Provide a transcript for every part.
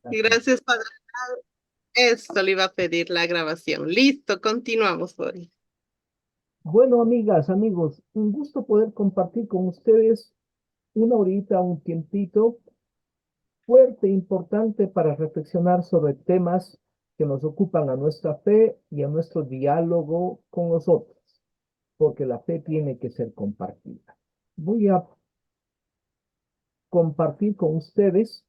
Gracias. Gracias, Padre. Esto le iba a pedir la grabación. Listo, continuamos, Boris. Bueno, amigas, amigos, un gusto poder compartir con ustedes una horita, un tiempito fuerte, e importante para reflexionar sobre temas que nos ocupan a nuestra fe y a nuestro diálogo con nosotros, porque la fe tiene que ser compartida. Voy a compartir con ustedes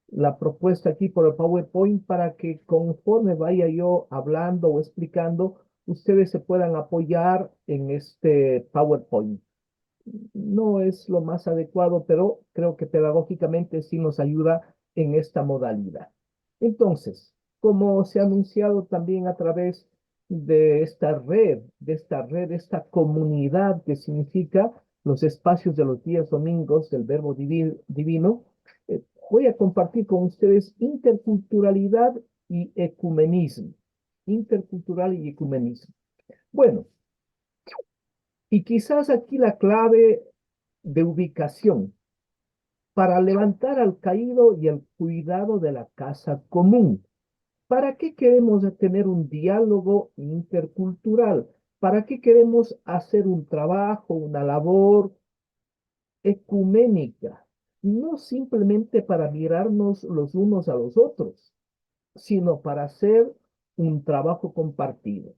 la propuesta aquí por el PowerPoint para que conforme vaya yo hablando o explicando, ustedes se puedan apoyar en este PowerPoint. No es lo más adecuado, pero creo que pedagógicamente sí nos ayuda en esta modalidad. Entonces, como se ha anunciado también a través de esta comunidad que significa los espacios de los días domingos del Verbo Divino, voy a compartir con ustedes interculturalidad y ecumenismo. Intercultural y ecumenismo. Bueno, y quizás aquí la clave de ubicación para levantar al caído y el cuidado de la casa común. ¿Para qué queremos tener un diálogo intercultural? ¿Para qué queremos hacer un trabajo, una labor ecuménica? No simplemente para mirarnos los unos a los otros, sino para hacer un trabajo compartido.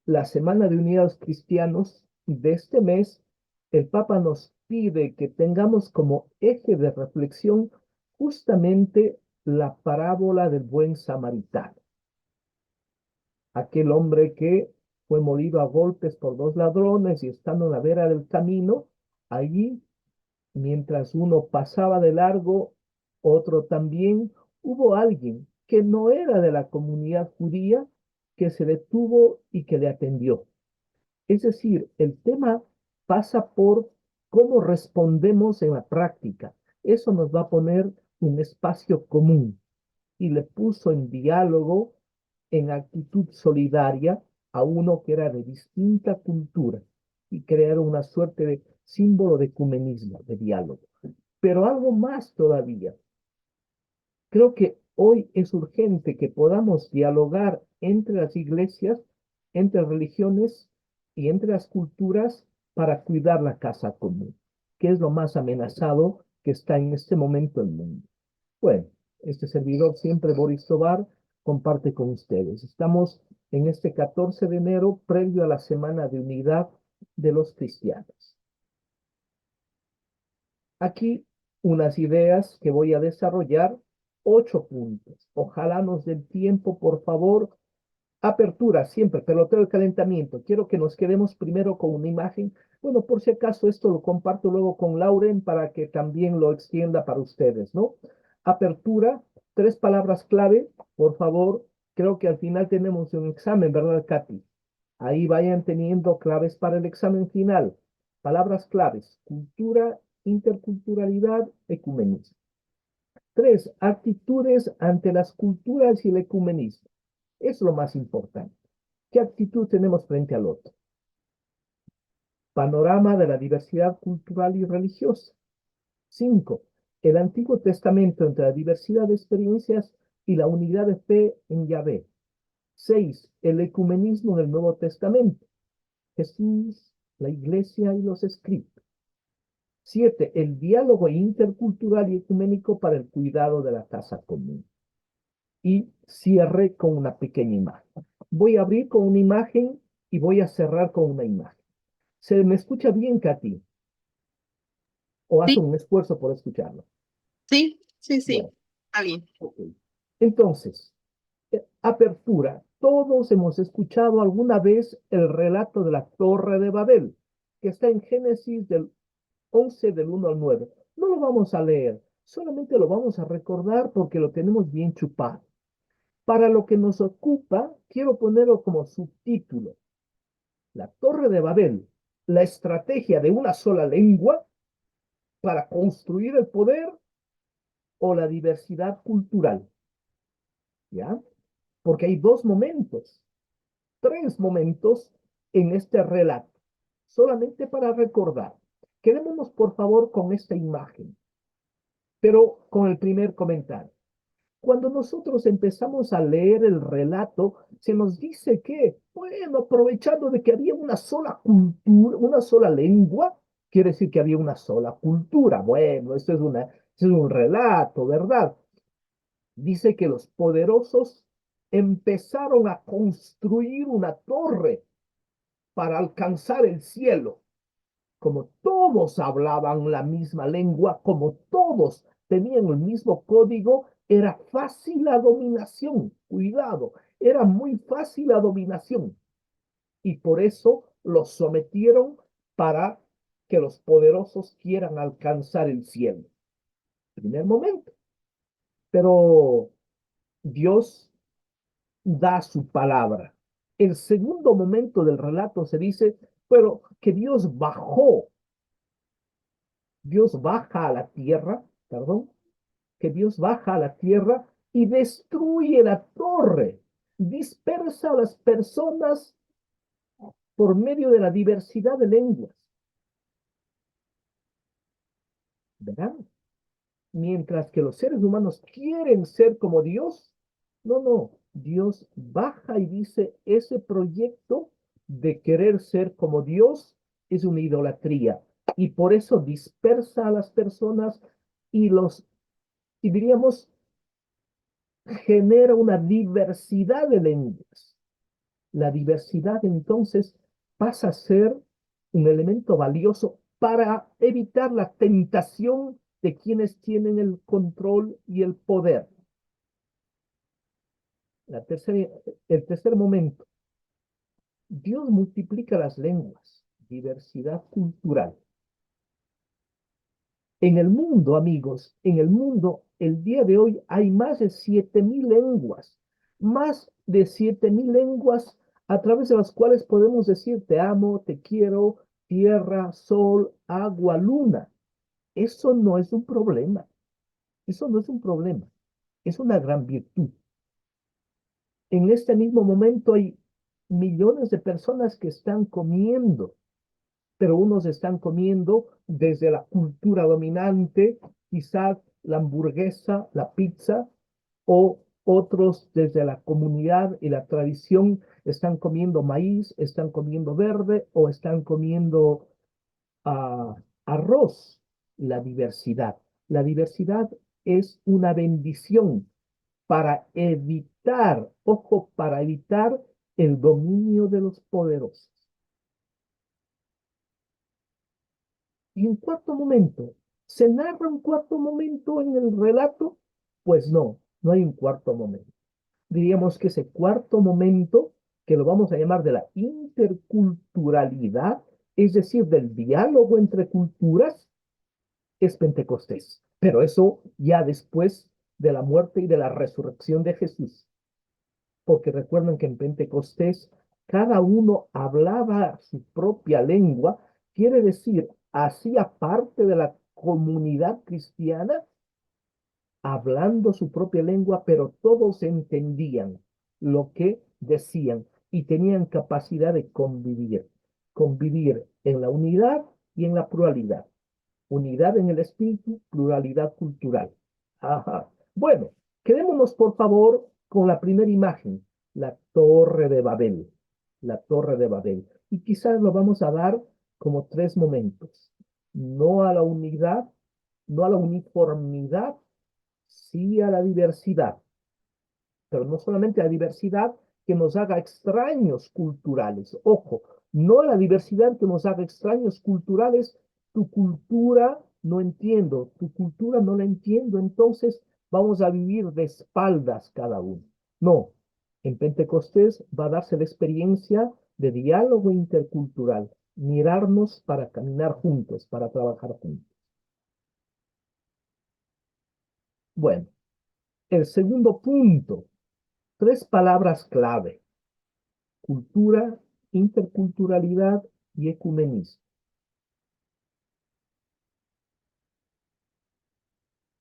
La Semana de Unidos Cristianos de este mes, el Papa nos pide que tengamos como eje de reflexión justamente la parábola del buen samaritano, aquel hombre que fue molido a golpes por dos ladrones y estando en la vera del camino, allí, mientras uno pasaba de largo, otro también, hubo alguien que no era de la comunidad judía que se detuvo y que le atendió. Es decir, el tema pasa por cómo respondemos en la práctica. Eso nos va a poner un espacio común y le puso en diálogo, en actitud solidaria a uno que era de distinta cultura y crear una suerte de símbolo de ecumenismo, de diálogo. Pero algo más todavía. Creo que hoy es urgente que podamos dialogar entre las iglesias, entre religiones y entre las culturas para cuidar la casa común, que es lo más amenazado que está en este momento el mundo. Bueno, este servidor siempre, Boris Tobar, comparte con ustedes. Estamos en este 14 de enero, previo a la Semana de Unidad de los Cristianos. Aquí unas ideas que voy a desarrollar, 8 puntos. Ojalá nos den tiempo, por favor. Apertura, siempre, peloteo de calentamiento. Quiero que nos quedemos primero con una imagen. Bueno, por si acaso esto lo comparto luego con Lauren para que también lo extienda para ustedes, ¿no? Apertura, 3 palabras clave, por favor. Creo que al final tenemos un examen, ¿verdad, Katy? Ahí vayan teniendo claves para el examen final. Palabras claves, cultura, interculturalidad, ecumenismo. 3, actitudes ante las culturas y el ecumenismo. Es lo más importante. ¿Qué actitud tenemos frente al otro? Panorama de la diversidad cultural y religiosa. 5, el Antiguo Testamento entre la diversidad de experiencias y la unidad de fe en Yahvé. 6, el ecumenismo en el Nuevo Testamento. Jesús, la iglesia y los escritos. 7, el diálogo intercultural y ecuménico para el cuidado de la casa común. Y cierre con una pequeña imagen. Voy a abrir con una imagen y voy a cerrar con una imagen. ¿Se me escucha bien, Katy? ¿O hace Sí, un esfuerzo por escucharlo? sí, Bueno, está bien. ok. Entonces, apertura. Todos hemos escuchado alguna vez el relato de la Torre de Babel, que está en Génesis del 11 del 1 al 9. No lo vamos a leer, solamente lo vamos a recordar porque lo tenemos bien chupado. Para lo que nos ocupa, quiero ponerlo como subtítulo. La Torre de Babel, la estrategia de una sola lengua para construir el poder o la diversidad cultural. ¿Ya? Porque hay 2 momentos, 3 momentos en este relato, solamente para recordar. Quedémonos, por favor, con esta imagen. Pero con el primer comentario. Cuando nosotros empezamos a leer el relato, se nos dice que, bueno, aprovechando de que había una sola cultura, una sola lengua, quiere decir que había una sola cultura. Bueno, esto es un relato, ¿verdad? Dice que los poderosos empezaron a construir una torre para alcanzar el cielo. Como todos hablaban la misma lengua, como todos tenían el mismo código, era fácil la dominación. Cuidado, era muy fácil la dominación. Y por eso los sometieron para que los poderosos quieran alcanzar el cielo. Primer momento. Pero Dios da su palabra. El segundo momento del relato se dice, pero que Dios baja a la tierra, perdón, que Dios baja a la tierra y destruye la torre, dispersa a las personas por medio de la diversidad de lenguas. ¿Verán? Mientras que los seres humanos quieren ser como Dios, no, Dios baja y dice, ese proyecto de querer ser como Dios es una idolatría y por eso dispersa a las personas y y diríamos, genera una diversidad de lenguas. La diversidad entonces pasa a ser un elemento valioso para evitar la tentación de quienes tienen el control y el poder. El tercer momento, Dios multiplica las lenguas, diversidad cultural. En el mundo, amigos, en el mundo, el día de hoy hay más de 7.000 lenguas, más de 7.000 lenguas a través de las cuales podemos decir te amo, te quiero, tierra, sol, agua, luna. Eso no es un problema, eso no es un problema, es una gran virtud. En este mismo momento hay millones de personas que están comiendo, pero unos están comiendo desde la cultura dominante, quizás la hamburguesa, la pizza, o otros desde la comunidad y la tradición están comiendo maíz, están comiendo verde o están comiendo arroz. La diversidad. La diversidad es una bendición para evitar, ojo, para evitar el dominio de los poderosos. Y un cuarto momento, ¿se narra un cuarto momento en el relato? Pues no hay un cuarto momento. Diríamos que ese cuarto momento, que lo vamos a llamar de la interculturalidad, es decir, del diálogo entre culturas, es Pentecostés. Pero eso ya después de la muerte y de la resurrección de Jesús. Porque recuerden que en Pentecostés cada uno hablaba su propia lengua, quiere decir, hacía parte de la comunidad cristiana hablando su propia lengua, pero todos entendían lo que decían y tenían capacidad de convivir en la unidad y en la pluralidad. Unidad en el espíritu, pluralidad cultural. Ajá. Bueno, quedémonos por favor con la primera imagen, la Torre de Babel. La Torre de Babel. Y quizás lo vamos a dar como tres momentos. No a la unidad, no a la uniformidad, sí a la diversidad. Pero no solamente a la diversidad que nos haga extraños culturales. Ojo, no a la diversidad que nos haga extraños culturales. Tu cultura no entiendo, tu cultura no la entiendo, entonces vamos a vivir de espaldas cada uno. No, en Pentecostés va a darse la experiencia de diálogo intercultural, mirarnos para caminar juntos, para trabajar juntos. Bueno, el segundo punto, tres palabras clave: cultura, interculturalidad y ecumenismo.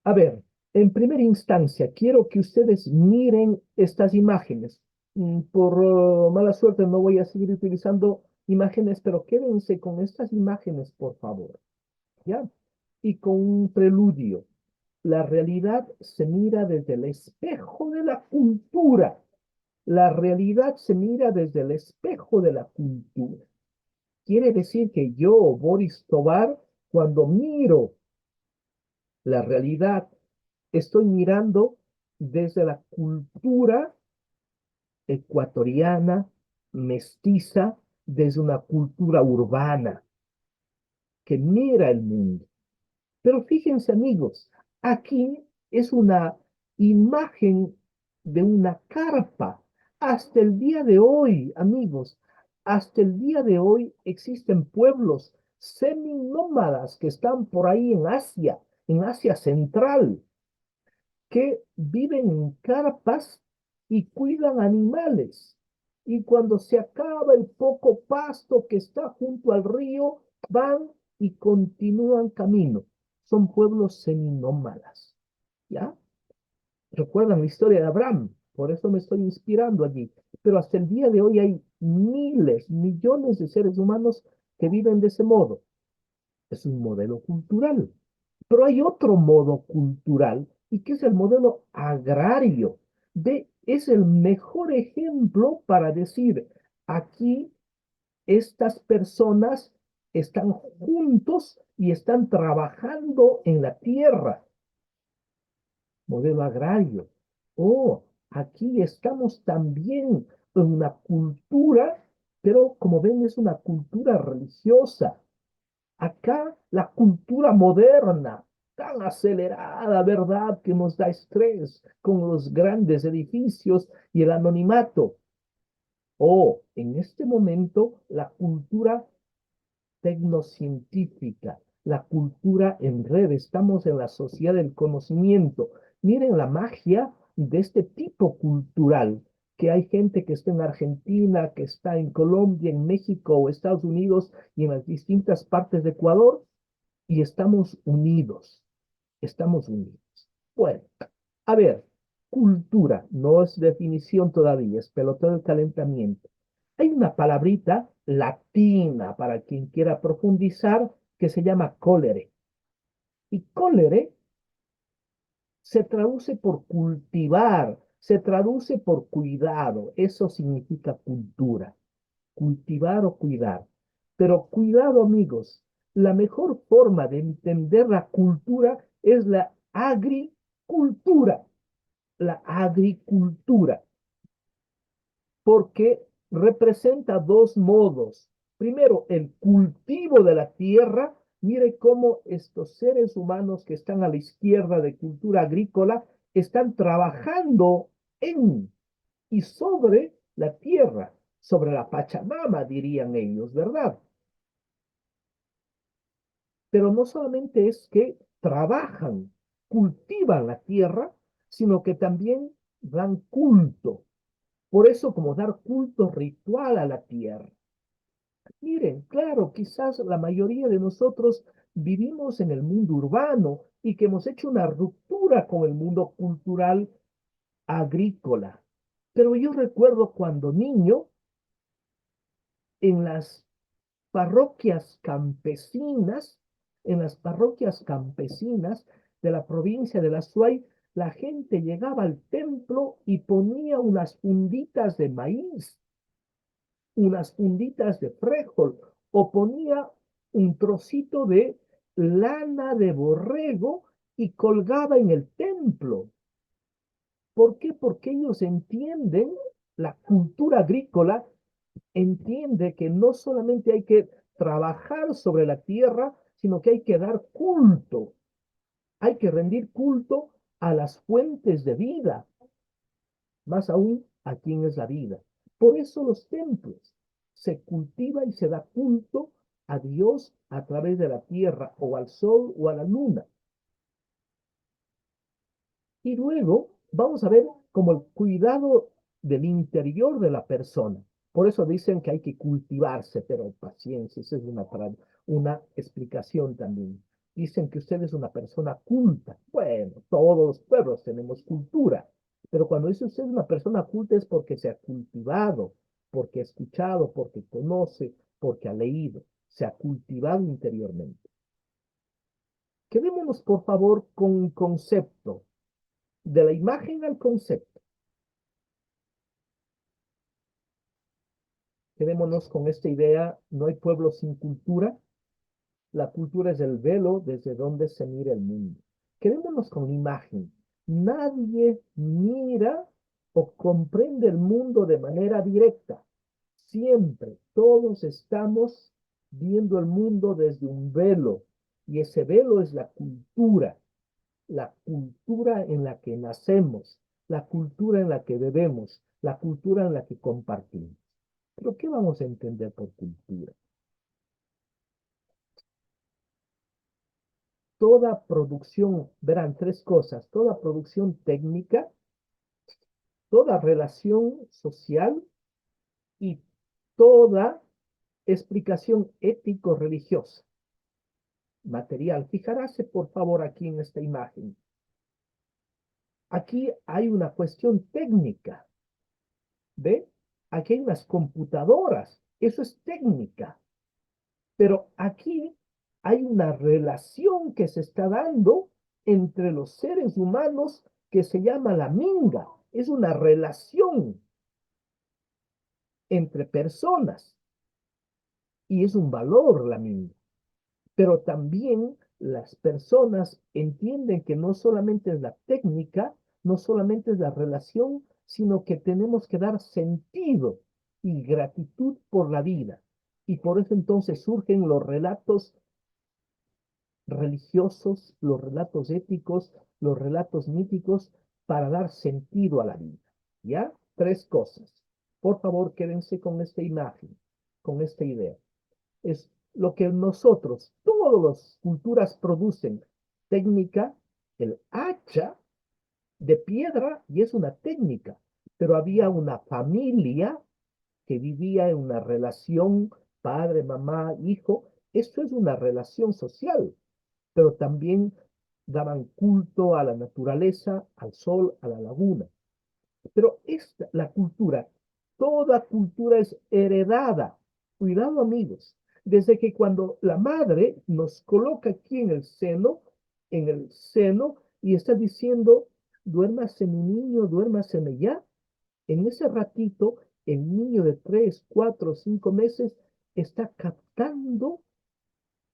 A ver, en primera instancia, quiero que ustedes miren estas imágenes. Por mala suerte no voy a seguir utilizando imágenes, pero quédense con estas imágenes, por favor. ¿Ya? Y con un preludio. La realidad se mira desde el espejo de la cultura. La realidad se mira desde el espejo de la cultura. Quiere decir que yo, Boris Tobar, cuando miro la realidad, estoy mirando desde la cultura ecuatoriana, mestiza, desde una cultura urbana que mira el mundo. Pero fíjense, amigos, aquí es una imagen de una carpa. Hasta el día de hoy, amigos, hasta el día de hoy existen pueblos seminómadas que están por ahí en Asia Central, que viven en carpas y cuidan animales. Y cuando se acaba el poco pasto que está junto al río, van y continúan camino. Son pueblos seminómadas, ¿ya? Recuerdan la historia de Abraham, por eso me estoy inspirando allí. Pero hasta el día de hoy hay miles, millones de seres humanos que viven de ese modo. Es un modelo cultural. Pero hay otro modo cultural y que es el modelo agrario. Es el mejor ejemplo para decir, aquí estas personas están juntos y están trabajando en la tierra. Modelo agrario. Oh, aquí estamos también en una cultura, pero como ven es una cultura religiosa. Acá la cultura moderna, tan acelerada, ¿verdad? Que nos da estrés con los grandes edificios y el anonimato. O en este momento la cultura tecnocientífica, la cultura en red. Estamos en la sociedad del conocimiento. Miren la magia de este tipo cultural, que hay gente que está en Argentina, que está en Colombia, en México o Estados Unidos y en las distintas partes de Ecuador y estamos unidos, estamos unidos. Bueno, a ver, cultura, no es definición todavía, es pelotón del calentamiento. Hay una palabrita latina para quien quiera profundizar que se llama cólere. Y cólere se traduce por cultivar, se traduce por cuidado. Eso significa cultura, cultivar o cuidar. Pero cuidado, amigos, la mejor forma de entender la cultura es la agricultura. La agricultura, porque representa dos modos. Primero, el cultivo de la tierra. Mire cómo estos seres humanos que están a la izquierda de cultura agrícola están trabajando en y sobre la tierra, sobre la Pachamama, dirían ellos, ¿verdad? Pero no solamente es que trabajan, cultivan la tierra, sino que también dan culto. Por eso, como dar culto ritual a la tierra. Miren, claro, quizás la mayoría de nosotros vivimos en el mundo urbano y que hemos hecho una ruptura con el mundo cultural agrícola. Pero yo recuerdo cuando niño, en las parroquias campesinas, en las parroquias campesinas de la provincia de la Suay, la gente llegaba al templo y ponía unas funditas de maíz, unas funditas de frijol, o ponía un trocito de lana de borrego y colgaba en el templo. ¿Por qué? Porque ellos entienden la cultura agrícola, entiende que no solamente hay que trabajar sobre la tierra, sino que hay que dar culto, hay que rendir culto a las fuentes de vida, más aún a quién es la vida. Por eso los templos se cultiva y se da culto a Dios a través de la tierra o al sol o a la luna. Y luego vamos a ver como el cuidado del interior de la persona. Por eso dicen que hay que cultivarse, pero paciencia, esa es una explicación también. Dicen que usted es una persona culta. Bueno, todos los pueblos tenemos cultura, pero cuando dice usted es una persona culta es porque se ha cultivado, porque ha escuchado, porque conoce, porque ha leído, se ha cultivado interiormente. Quedémonos, por favor, con un concepto, de la imagen al concepto. Quedémonos con esta idea, no hay pueblo sin cultura. La cultura es el velo desde donde se mira el mundo. Quedémonos con la imagen. Nadie mira o comprende el mundo de manera directa. Siempre, todos estamos viendo el mundo desde un velo. Y ese velo es la cultura en la que nacemos, la cultura en la que bebemos, la cultura en la que compartimos. Pero ¿qué vamos a entender por cultura? Toda producción, verán tres cosas, toda producción técnica, toda relación social y toda explicación ético-religiosa. Material. Fijaráse, por favor, aquí en esta imagen. Aquí hay una cuestión técnica. ¿Ve? Aquí hay unas computadoras. Eso es técnica. Pero aquí hay una relación que se está dando entre los seres humanos que se llama la minga. Es una relación entre personas y es un valor la minga. Pero también las personas entienden que no solamente es la técnica, no solamente es la relación, sino que tenemos que dar sentido y gratitud por la vida. Y por eso entonces surgen los relatos religiosos, los relatos éticos, los relatos míticos para dar sentido a la vida. ¿Ya? Tres cosas. Por favor, quédense con esta imagen, con esta idea. Es lo que nosotros, todas las culturas producen. Técnica, el hacha de piedra, y es una técnica, pero había una familia que vivía en una relación padre, mamá, hijo. Esto es una relación social, pero también daban culto a la naturaleza, al sol, a la laguna. Pero la cultura, toda cultura es heredada. Cuidado, amigos, desde que cuando la madre nos coloca aquí en el seno, y está diciendo, duérmase mi niño, duérmase ya, en ese ratito, el niño de 3, 4, 5 meses está captando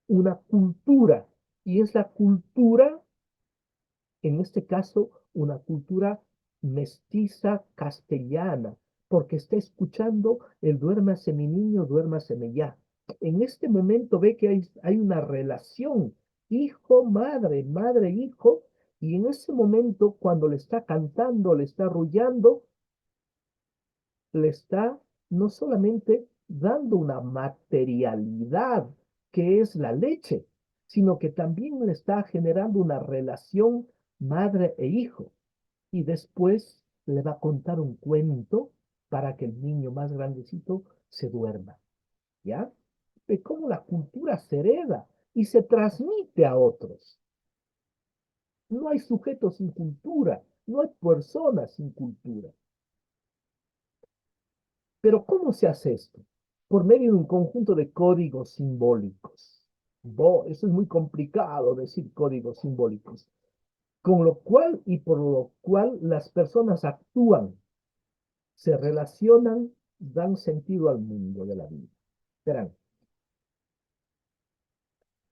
una cultura, y es la cultura, en este caso, una cultura mestiza castellana, porque está escuchando el duérmase mi niño, duérmaseme ya. En este momento ve que hay una relación hijo-madre, madre-hijo, y en ese momento, cuando le está cantando, le está arrullando, le está no solamente dando una materialidad que es la leche, sino que también le está generando una relación madre e hijo. Y después le va a contar un cuento para que el niño más grandecito se duerma. ¿Ya? De cómo la cultura se hereda y se transmite a otros. No hay sujetos sin cultura, no hay personas sin cultura. Pero ¿cómo se hace esto? Por medio de un conjunto de códigos simbólicos. Eso es muy complicado decir códigos simbólicos. Con lo cual y por lo cual las personas actúan, se relacionan, dan sentido al mundo de la vida. Verán,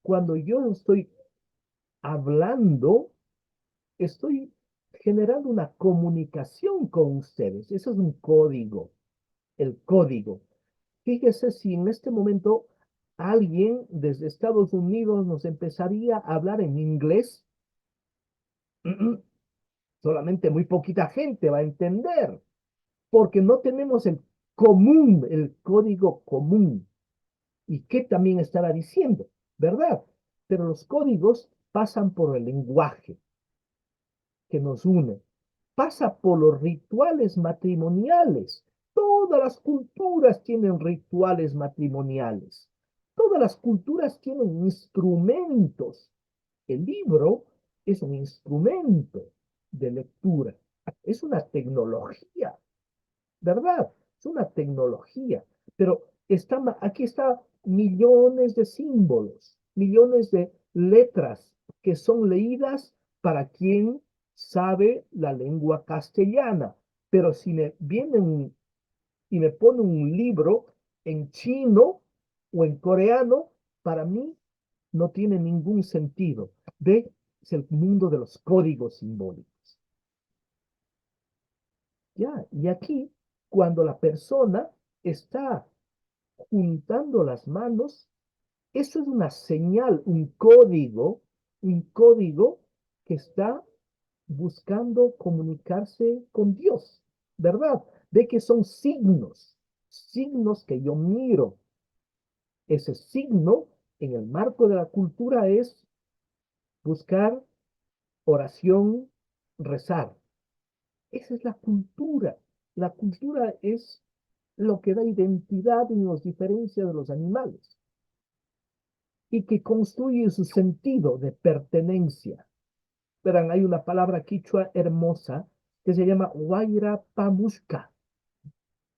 cuando yo estoy hablando, estoy generando una comunicación con ustedes. Eso es un código, el código. Fíjese si en este momento alguien desde Estados Unidos nos empezaría a hablar en inglés, solamente muy poquita gente va a entender, porque no tenemos el común, el código común. ¿Y qué también estará diciendo? ¿Verdad? Pero los códigos pasan por el lenguaje que nos une, pasa por los rituales matrimoniales. Todas las culturas tienen rituales matrimoniales. Todas las culturas tienen instrumentos. El libro es un instrumento de lectura. Es una tecnología, ¿verdad? Es una tecnología. Pero aquí está millones de símbolos, millones de letras que son leídas para quien sabe la lengua castellana. Pero si me vienen y me ponen un libro en chino o en coreano, para mí no tiene ningún sentido. ¿Ve? Es el mundo de los códigos simbólicos. ¿Ya? Y aquí, cuando la persona está juntando las manos, eso es una señal, un código que está buscando comunicarse con Dios, ¿verdad? De que son signos, signos que yo miro. Ese signo en el marco de la cultura es buscar oración, rezar. Esa es la cultura. La cultura es lo que da identidad y nos diferencia de los animales y que construye su sentido de pertenencia. Verán, hay una palabra quichua hermosa que se llama Huayra Pamushka.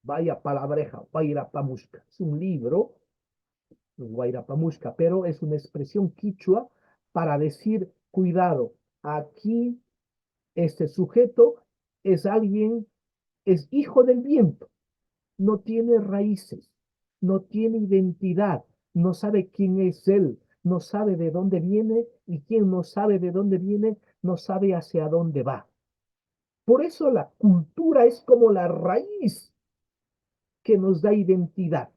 Vaya palabreja, Huayra Pamushka. Es un libro, Huayra Pamushka, pero es una expresión quichua para decir, cuidado, aquí este sujeto es alguien, es hijo del viento, no tiene raíces, no tiene identidad, no sabe quién es él, no sabe de dónde viene y quien no sabe de dónde viene, no sabe hacia dónde va. Por eso la cultura es como la raíz que nos da identidad.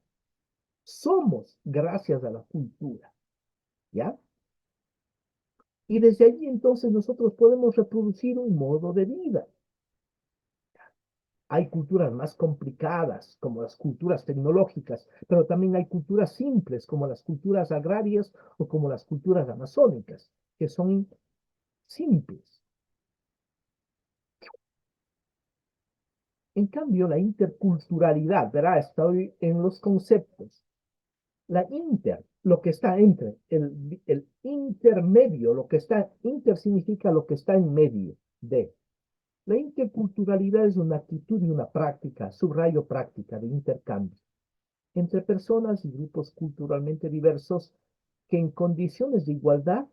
Somos gracias a la cultura, ¿ya? Y desde allí entonces nosotros podemos reproducir un modo de vida. Hay culturas más complicadas, como las culturas tecnológicas, pero también hay culturas simples, como las culturas agrarias o como las culturas amazónicas, que son simples. En cambio, la interculturalidad, ¿verdad? Estoy en los conceptos. La inter, lo que está entre, el intermedio, lo que está, inter significa lo que está en medio de. La interculturalidad es una actitud y una práctica, subrayo práctica de intercambio entre personas y grupos culturalmente diversos que en condiciones de igualdad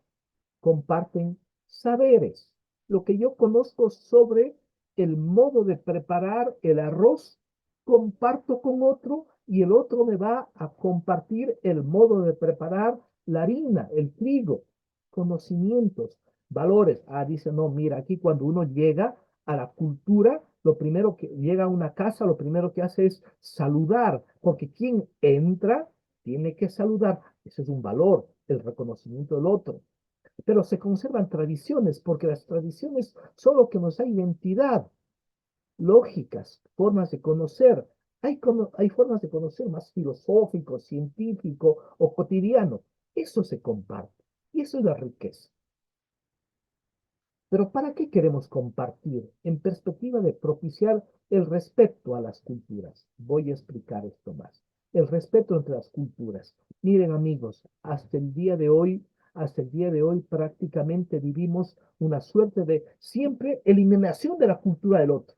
comparten saberes. Lo que yo conozco sobre el modo de preparar el arroz, comparto con otro y el otro me va a compartir el modo de preparar la harina, el trigo, conocimientos, valores. Ah, dice, no, mira, aquí cuando uno llega a la cultura, lo primero que llega a una casa, lo primero que hace es saludar, porque quien entra tiene que saludar. Ese es un valor, el reconocimiento del otro. Pero se conservan tradiciones, porque las tradiciones son lo que nos da identidad, lógicas, formas de conocer. Hay formas de conocer más filosófico, científico o cotidiano. Eso se comparte y eso es la riqueza. Pero ¿para qué queremos compartir? En perspectiva de propiciar el respeto a las culturas. Voy a explicar esto más. El respeto entre las culturas. Miren amigos, hasta el día de hoy prácticamente vivimos una suerte de siempre eliminación de la cultura del otro,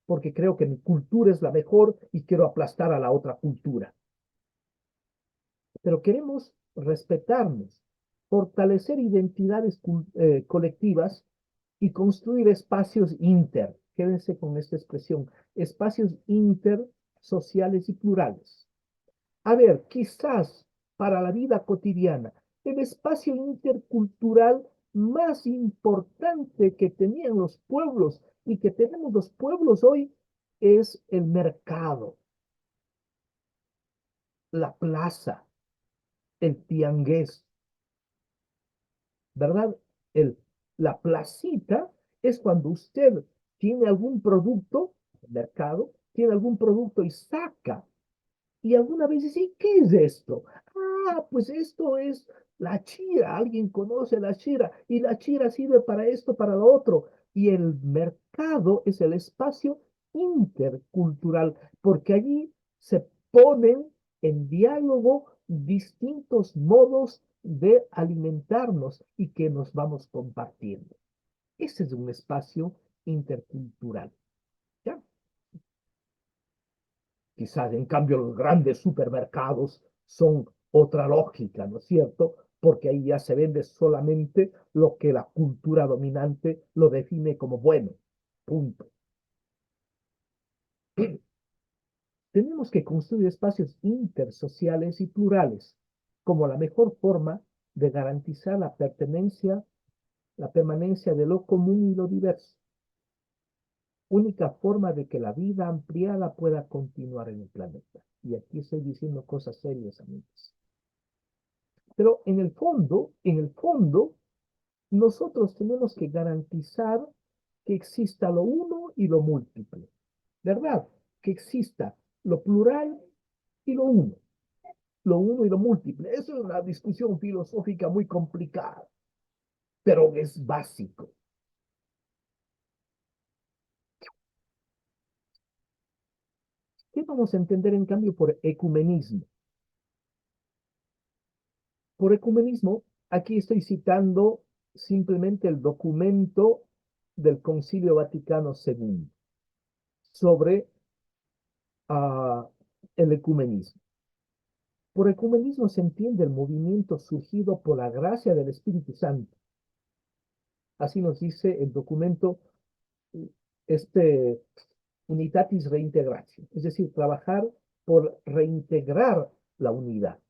porque creo que mi cultura es la mejor y quiero aplastar a la otra cultura. Pero queremos respetarnos, fortalecer identidades colectivas y construir espacios inter, quédense con esta expresión, espacios intersociales y plurales. A ver, quizás para la vida cotidiana, el espacio intercultural más importante que tenían los pueblos y que tenemos los pueblos hoy es el mercado, la plaza, el tiangués, ¿verdad? El, la placita es cuando usted tiene algún producto, mercado, tiene algún producto y saca. Y alguna vez dice, ¿qué es esto? Ah, pues esto es la chira. Alguien conoce la chira y la chira sirve para esto, para lo otro. Y el mercado es el espacio intercultural, porque allí se ponen en diálogo distintos modos de alimentarnos y que nos vamos compartiendo. Ese es un espacio intercultural. ¿Ya? Quizás, en cambio, los grandes supermercados son otra lógica, ¿no es cierto? porque ahí ya se vende solamente lo que la cultura dominante lo define como bueno. Punto. Tenemos que construir espacios intersociales y plurales como la mejor forma de garantizar la permanencia de lo común y lo diverso. Única forma de que la vida ampliada pueda continuar en el planeta. Y aquí estoy diciendo cosas serias, amigos. Pero en el fondo, nosotros tenemos que garantizar que exista lo uno y lo múltiple, ¿verdad? Que exista lo plural y lo uno y lo múltiple. Eso es una discusión filosófica muy complicada, pero es básico. ¿Qué vamos a entender en cambio por ecumenismo? Por ecumenismo, aquí estoy citando simplemente el documento del Concilio Vaticano II sobre el ecumenismo. Por ecumenismo se entiende el movimiento surgido por la gracia del Espíritu Santo. Así nos dice el documento, este Unitatis Reintegratio, es decir, trabajar por reintegrar la unidad.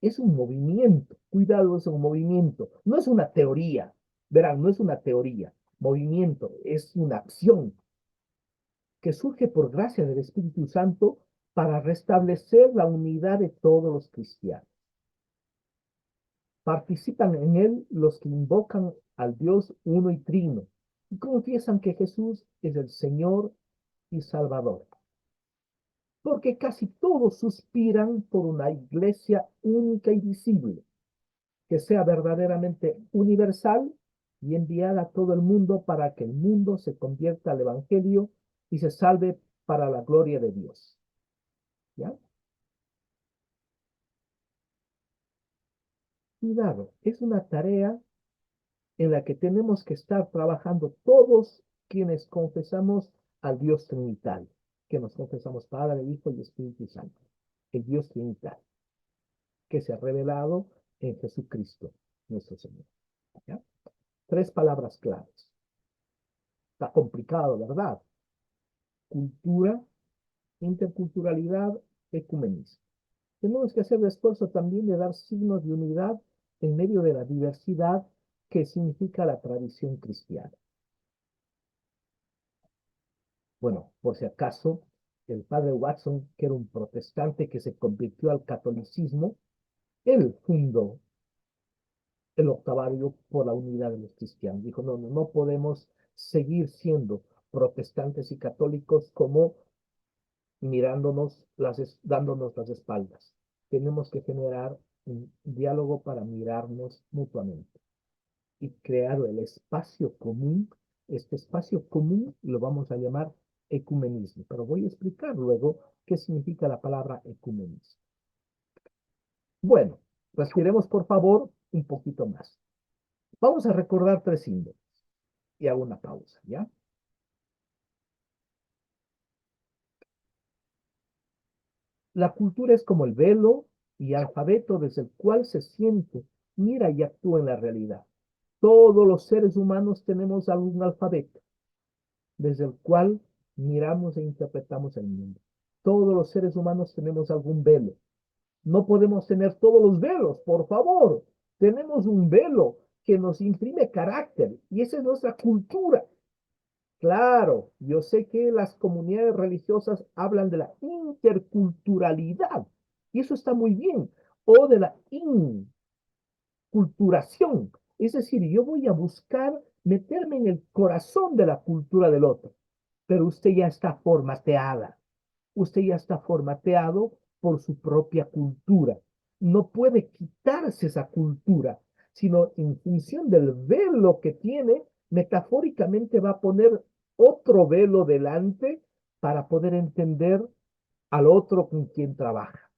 Es un movimiento, cuidado, es un movimiento, no es una teoría, verán, no es una teoría, movimiento, es una acción que surge por gracia del Espíritu Santo para restablecer la unidad de todos los cristianos. Participan en él los que invocan al Dios uno y trino y confiesan que Jesús es el Señor y Salvador. Porque casi todos suspiran por una iglesia única y visible, que sea verdaderamente universal y enviada a todo el mundo para que el mundo se convierta al Evangelio y se salve para la gloria de Dios. ¿Ya? Cuidado, es una tarea en la que tenemos que estar trabajando todos quienes confesamos al Dios Trinitario, que nos confesamos Padre, Hijo y Espíritu Santo, el Dios Trinitario, que se ha revelado en Jesucristo, nuestro Señor. ¿Ya? Tres palabras claves. Está complicado, ¿verdad? Cultura, interculturalidad, ecumenismo. Tenemos que hacer el esfuerzo también de dar signos de unidad en medio de la diversidad que significa la tradición cristiana. Bueno, por si acaso, el padre Watson, que era un protestante que se convirtió al catolicismo, él fundó el octavario por la unidad de los cristianos. Dijo, no podemos seguir siendo protestantes y católicos como dándonos las espaldas. Tenemos que generar un diálogo para mirarnos mutuamente y crear el espacio común. Este espacio común lo vamos a llamar ecumenismo, pero voy a explicar luego qué significa la palabra ecumenismo. Bueno, respiremos por favor un poquito más. Vamos a recordar tres símbolos y hago una pausa, ¿ya? La cultura es como el velo y alfabeto desde el cual se siente, mira y actúa en la realidad. Todos los seres humanos tenemos algún alfabeto desde el cual miramos e interpretamos el mundo. Todos los seres humanos tenemos algún velo. No podemos tener todos los velos, por favor. Tenemos un velo que nos imprime carácter y esa es nuestra cultura. Claro, yo sé que las comunidades religiosas hablan de la interculturalidad y eso está muy bien, o de la inculturación. Es decir, yo voy a buscar meterme en el corazón de la cultura del otro, pero usted ya está formateada, usted ya está formateado por su propia cultura. No puede quitarse esa cultura, sino en función del velo que tiene, metafóricamente va a poner otro velo delante para poder entender al otro con quien trabaja.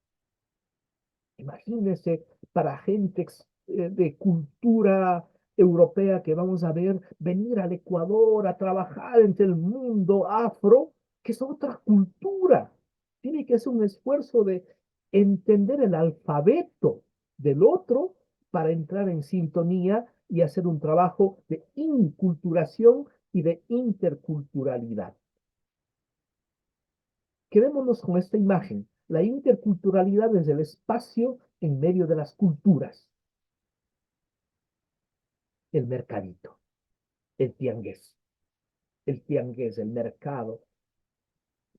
Imagínense para gente de cultura europea que vamos a ver venir al Ecuador a trabajar entre el mundo afro, que es otra cultura. Tiene que ser un esfuerzo de entender el alfabeto del otro para entrar en sintonía y hacer un trabajo de inculturación y de interculturalidad. Quedémonos con esta imagen. La interculturalidad es el espacio en medio de las culturas. El mercadito, el tiangués, el mercado,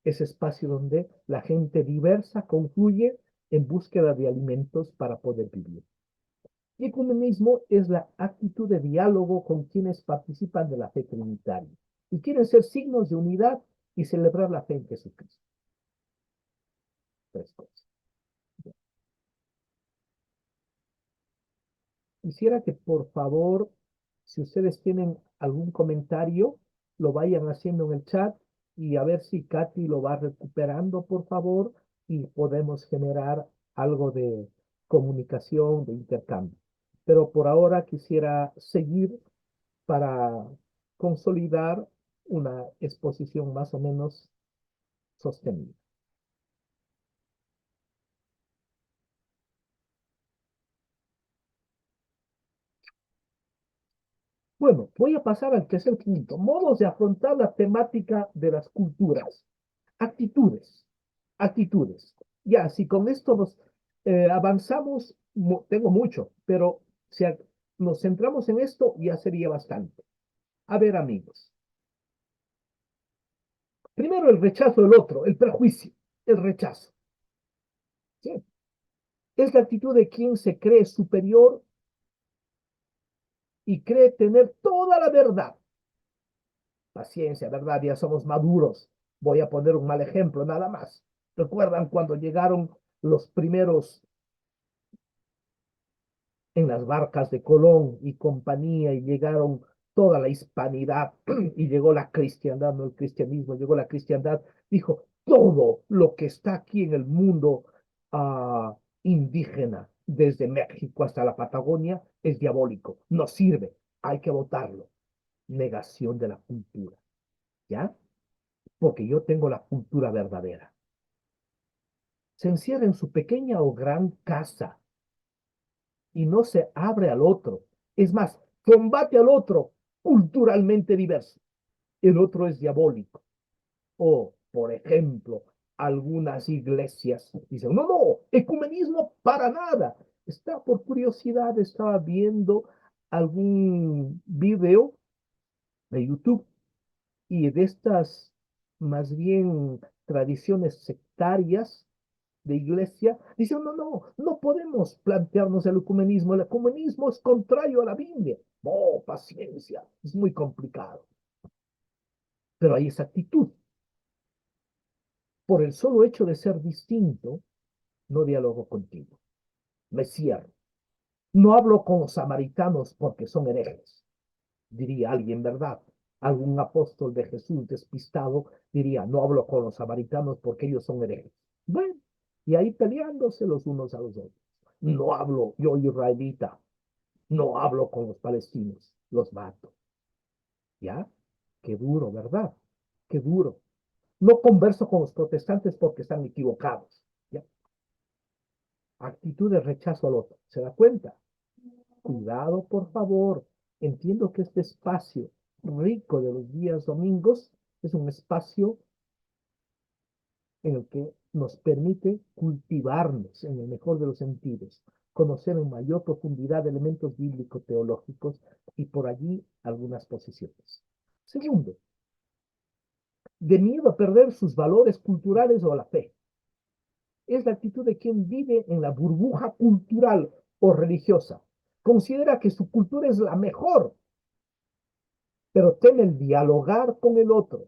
ese espacio donde la gente diversa confluye en búsqueda de alimentos para poder vivir. Y ecumenismo es la actitud de diálogo con quienes participan de la fe trinitaria y quieren ser signos de unidad y celebrar la fe en Jesucristo. Tres cosas. Quisiera que por favor, si ustedes tienen algún comentario, lo vayan haciendo en el chat y a ver si Katy lo va recuperando, por favor, y podemos generar algo de comunicación, de intercambio. Pero por ahora quisiera seguir para consolidar una exposición más o menos sostenida. Bueno, voy a pasar al tercer punto, modos de afrontar la temática de las culturas. Actitudes, actitudes. Ya, si con esto nos avanzamos, tengo mucho, pero si nos centramos en esto, ya sería bastante. A ver, amigos. Primero el rechazo del otro, el prejuicio, el rechazo. ¿Sí? Es la actitud de quien se cree superior y cree tener toda la verdad. Paciencia, ¿verdad? Ya somos maduros. Voy a poner un mal ejemplo, nada más. ¿Recuerdan cuando llegaron los primeros en las barcas de Colón y compañía y llegaron toda la hispanidad y llegó la cristiandad, no el cristianismo, llegó la cristiandad, dijo, todo lo que está aquí en el mundo indígena, desde México hasta la Patagonia, es diabólico, no sirve, hay que votarlo. Negación de la cultura, ¿ya? Porque yo tengo la cultura verdadera. Se encierra en su pequeña o gran casa y no se abre al otro. Es más, combate al otro culturalmente diverso. El otro es diabólico. O, por ejemplo, algunas iglesias dicen, no, no, ecumenismo para nada. Está por curiosidad, estaba viendo algún video de YouTube y de estas más bien tradiciones sectarias de iglesia, dicen, no, no, no podemos plantearnos el ecumenismo es contrario a la Biblia. Oh, paciencia, es muy complicado. Pero hay esa actitud. Por el solo hecho de ser distinto, no dialogo contigo. Me cierro. No hablo con los samaritanos porque son herejes, diría alguien, ¿verdad? Algún apóstol de Jesús despistado diría, no hablo con los samaritanos porque ellos son herejes. Bueno, y ahí peleándose los unos a los otros. No hablo, yo israelita, no hablo con los palestinos, los mato. ¿Ya? Qué duro, ¿verdad? Qué duro. No converso con los protestantes porque están equivocados. ¿Ya? Actitud de rechazo al otro. ¿Se da cuenta? Cuidado, por favor. Entiendo que este espacio rico de los días domingos es un espacio en el que nos permite cultivarnos en el mejor de los sentidos, conocer en mayor profundidad elementos bíblico-teológicos y por allí algunas posiciones. Segundo, de miedo a perder sus valores culturales o la fe. Es la actitud de quien vive en la burbuja cultural o religiosa. Considera que su cultura es la mejor, pero teme el dialogar con el otro,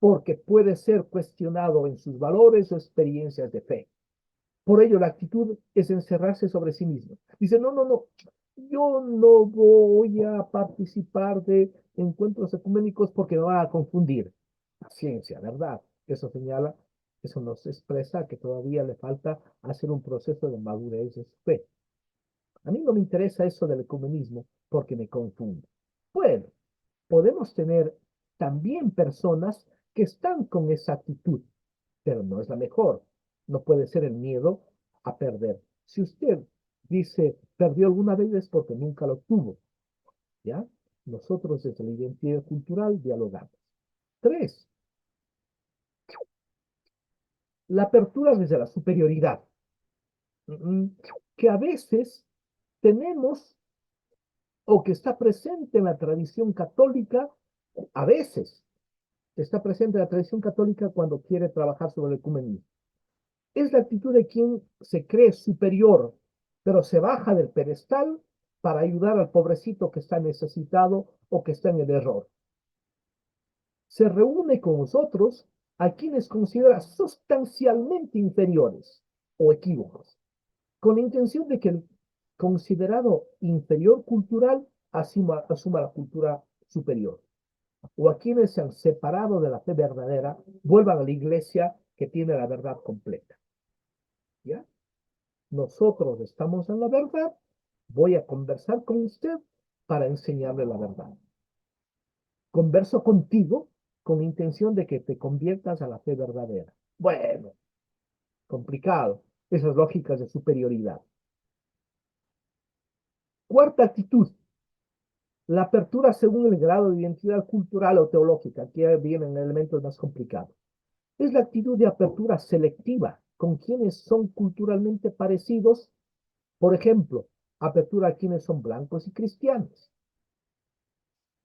porque puede ser cuestionado en sus valores o experiencias de fe. Por ello, la actitud es encerrarse sobre sí mismo. Dice, no, no, no, yo no voy a participar de encuentros ecuménicos porque me van a confundir. La ciencia, ¿verdad? Eso señala, eso nos expresa que todavía le falta hacer un proceso de madurez de su fe. A mí no me interesa eso del ecumenismo porque me confunde. Bueno, podemos tener también personas que están con esa actitud, pero no es la mejor. No puede ser el miedo a perder. Si usted dice, perdió alguna vez es porque nunca lo tuvo, ¿ya? Nosotros desde la identidad cultural dialogamos. 3, la apertura desde la superioridad, que a veces tenemos o que está presente en la tradición católica, a veces está presente en la tradición católica cuando quiere trabajar sobre el ecumenismo. Es la actitud de quien se cree superior, pero se baja del pedestal para ayudar al pobrecito que está necesitado o que está en el error. Se reúne con nosotros a quienes considera sustancialmente inferiores o equívocos, con la intención de que el considerado inferior cultural asuma la cultura superior, o a quienes se han separado de la fe verdadera vuelvan a la iglesia que tiene la verdad completa. ¿Ya? Nosotros estamos en la verdad, voy a conversar con usted para enseñarle la verdad. Converso contigo con intención de que te conviertas a la fe verdadera. Bueno, complicado. Esas lógicas de superioridad. Cuarta actitud, la apertura según el grado de identidad cultural o teológica. Aquí vienen elementos más complicados. Es la actitud de apertura selectiva con quienes son culturalmente parecidos. Por ejemplo, apertura a quienes son blancos y cristianos.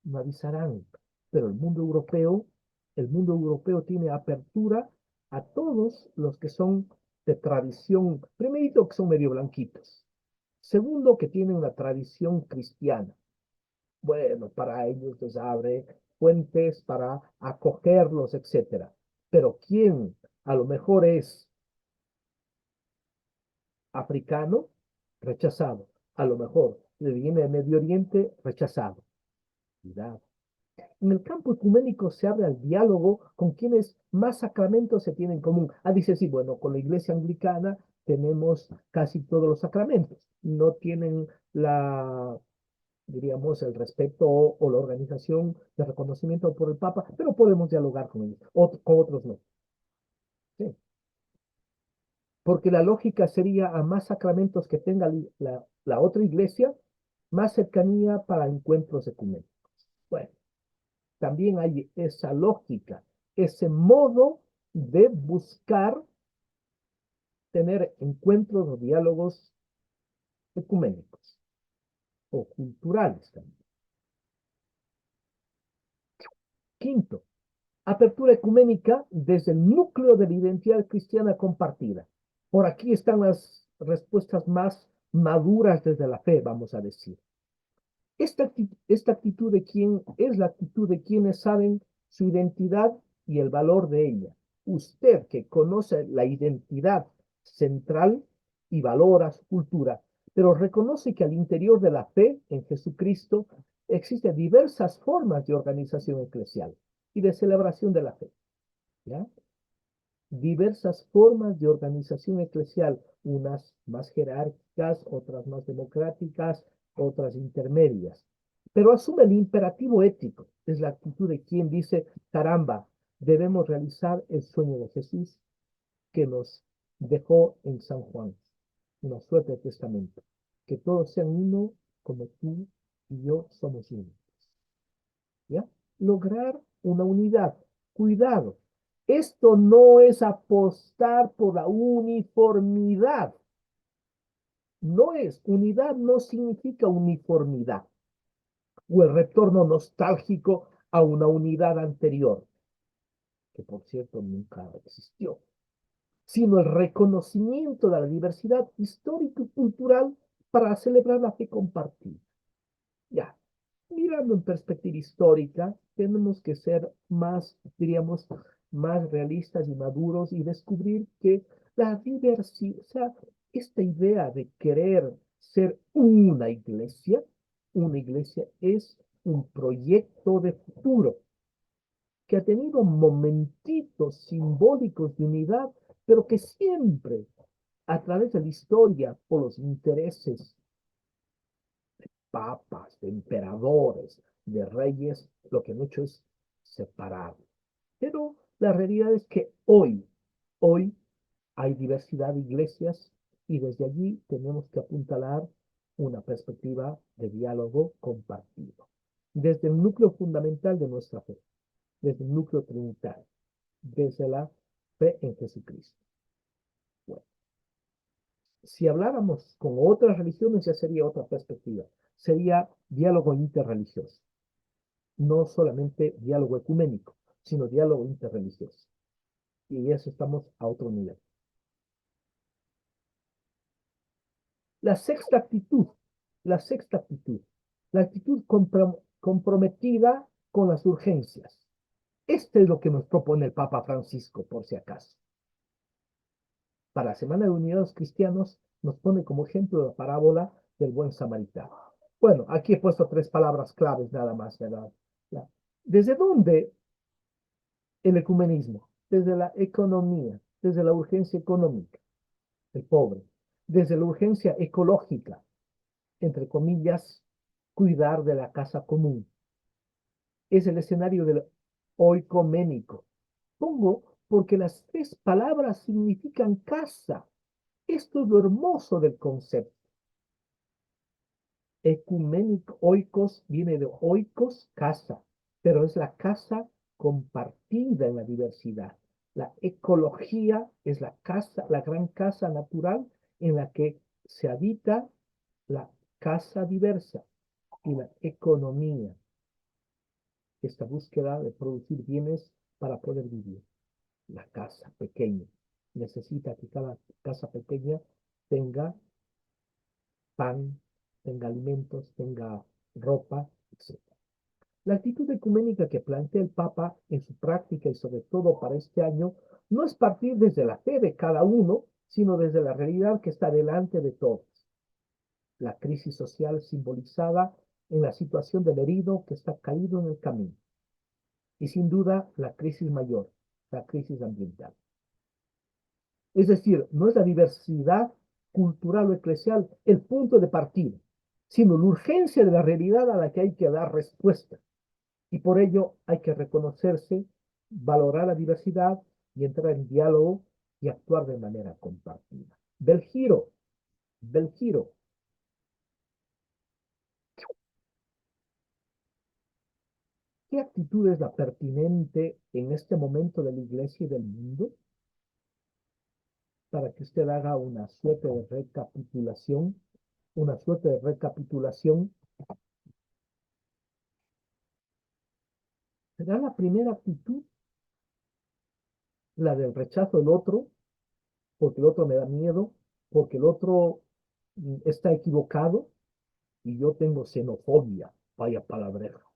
No avisarán, pero el mundo europeo tiene apertura a todos los que son de tradición, primero que son medio blanquitos, segundo que tienen la tradición cristiana. Bueno, para ellos les abre fuentes para acogerlos, etcétera. Pero ¿quién a lo mejor es africano? Rechazado. A lo mejor le viene de Medio Oriente, rechazado. Cuidado. En el campo ecuménico se abre al diálogo con quienes más sacramentos se tienen en común. Dice, sí, bueno, con la iglesia anglicana tenemos casi todos los sacramentos. No tienen diríamos, el respeto o la organización de reconocimiento por el Papa, pero podemos dialogar con ellos, con otros no. Sí. Porque la lógica sería a más sacramentos que tenga la otra iglesia, más cercanía para encuentros ecuménicos. Bueno, también hay esa lógica, ese modo de buscar tener encuentros o diálogos ecuménicos o culturales también. Quinto, apertura ecuménica desde el núcleo de la identidad cristiana compartida. Por aquí están las respuestas más maduras desde la fe, vamos a decir. Esta actitud de quién es la actitud de quienes saben su identidad y el valor de ella. Usted que conoce la identidad central y valora su cultura, pero reconoce que al interior de la fe en Jesucristo existen diversas formas de organización eclesial y de celebración de la fe. ¿Ya? Diversas formas de organización eclesial, unas más jerárquicas, otras más democráticas, otras intermedias. Pero asume el imperativo ético, es la actitud de quien dice, caramba, debemos realizar el sueño de Jesús que nos dejó en San Juan, una suerte de testamento, que todos sean uno como tú y yo somos uno. ¿Ya? Lograr una unidad. Cuidado, esto no es apostar por la uniformidad. No es, unidad no significa uniformidad o el retorno nostálgico a una unidad anterior, que por cierto nunca existió, sino el reconocimiento de la diversidad histórica y cultural para celebrar la fe compartida. Ya, mirando en perspectiva histórica, tenemos que ser más, diríamos, más realistas y maduros y descubrir que la diversidad, o sea, esta idea de querer ser una iglesia es un proyecto de futuro que ha tenido momentitos simbólicos de unidad, pero que siempre, a través de la historia, por los intereses papas, de emperadores, de reyes, lo que han hecho es separar. Pero la realidad es que hoy hay diversidad de iglesias Y desde allí tenemos que apuntalar una perspectiva de diálogo compartido. Desde el núcleo fundamental de nuestra fe, desde el núcleo trinitario, desde la fe en Jesucristo. Bueno, si habláramos con otras religiones ya sería otra perspectiva. Sería diálogo interreligioso. No solamente diálogo ecuménico, sino diálogo interreligioso. Y eso estamos a otro nivel. La sexta actitud, la sexta actitud, la actitud comprometida con las urgencias. Este es lo que nos propone el Papa Francisco, por si acaso. Para la Semana de Unidad de los Cristianos nos pone como ejemplo la parábola del buen samaritano. Bueno, aquí he puesto tres palabras claves nada más, ¿verdad? ¿Desde dónde el ecumenismo? Desde la economía, desde la urgencia económica, el pobre, desde la urgencia ecológica, entre comillas, cuidar de la casa común. Es el escenario del oikoménico. Pongo porque las tres palabras significan casa. Esto es lo hermoso del concepto. Ecuménico, oikos, viene de oikos, casa, pero es la casa compartida en la diversidad. La ecología es la casa, la gran casa natural en la que se habita la casa diversa y la economía, esta búsqueda de producir bienes para poder vivir. La casa pequeña necesita que cada casa pequeña tenga pan, tenga alimentos, tenga ropa, etc. La actitud ecuménica que plantea el Papa en su práctica y sobre todo para este año no es partir desde la fe de cada uno, sino desde la realidad que está delante de todos. La crisis social simbolizada en la situación del herido que está caído en el camino. Y sin duda la crisis mayor, la crisis ambiental. Es decir, no es la diversidad cultural o eclesial el punto de partida, sino la urgencia de la realidad a la que hay que dar respuesta. Y por ello hay que reconocerse, valorar la diversidad y entrar en diálogo y actuar de manera compartida. Del giro. ¿Qué actitud es la pertinente en este momento de la iglesia y del mundo? Para que usted haga una suerte de recapitulación. ¿Será la primera actitud la del rechazo del otro, porque el otro me da miedo, porque el otro está equivocado y yo tengo xenofobia, vaya palabrejo,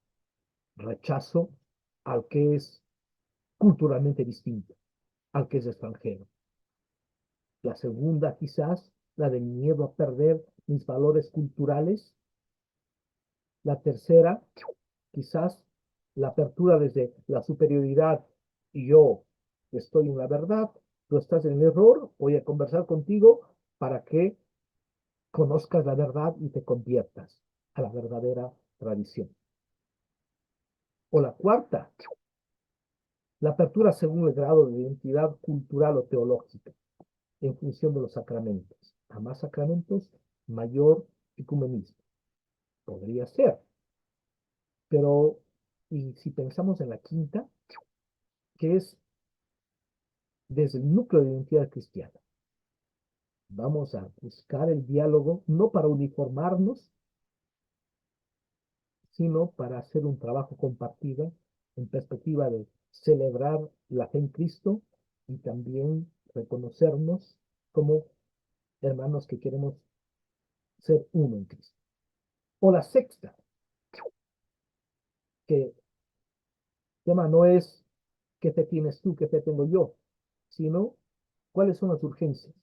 rechazo al que es culturalmente distinto, al que es extranjero? La segunda, quizás, la del miedo a perder mis valores culturales. La tercera, quizás, la apertura desde la superioridad y yo estoy en la verdad, tú estás en el error, voy a conversar contigo para que conozcas la verdad y te conviertas a la verdadera tradición. O la cuarta, la apertura según el grado de identidad cultural o teológica, en función de los sacramentos. A más sacramentos, mayor ecumenismo. Podría ser. Pero, y si pensamos en la quinta, que es desde el núcleo de identidad cristiana, vamos a buscar el diálogo no para uniformarnos, sino para hacer un trabajo compartido en perspectiva de celebrar la fe en Cristo y también reconocernos como hermanos que queremos ser uno en Cristo. O la sexta, que el tema no es qué fe tienes tú, qué fe tengo yo, sino cuáles son las urgencias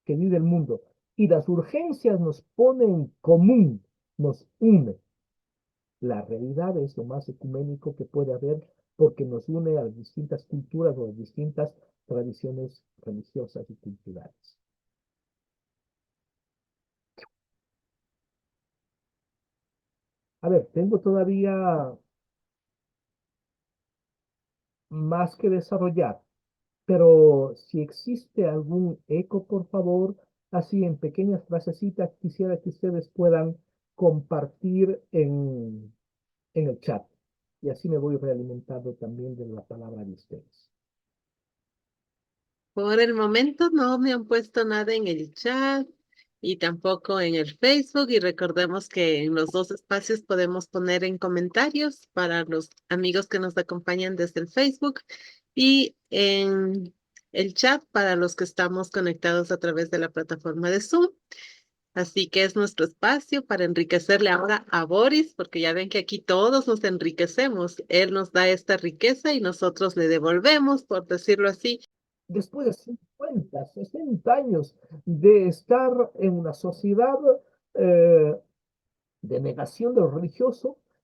que vive el mundo. Y las urgencias nos ponen en común, nos une. La realidad es lo más ecuménico que puede haber porque nos une a las distintas culturas o a las distintas tradiciones religiosas y culturales. A ver, tengo todavía más que desarrollar, pero si existe algún eco, por favor, así en pequeñas frasecitas quisiera que ustedes puedan compartir en el chat. Y así me voy realimentando también de la palabra de ustedes. Por el momento no me han puesto nada en el chat y tampoco en el Facebook. Y recordemos que en los dos espacios podemos poner en comentarios para los amigos que nos acompañan desde el Facebook y en el chat para los que estamos conectados a través de la plataforma de Zoom. Así que es nuestro espacio para enriquecerle ahora a Boris, porque ya ven que aquí todos nos enriquecemos. Él nos da esta riqueza y nosotros le devolvemos, por decirlo así. Después de 50, 60 años de estar en una sociedad eh, de negación de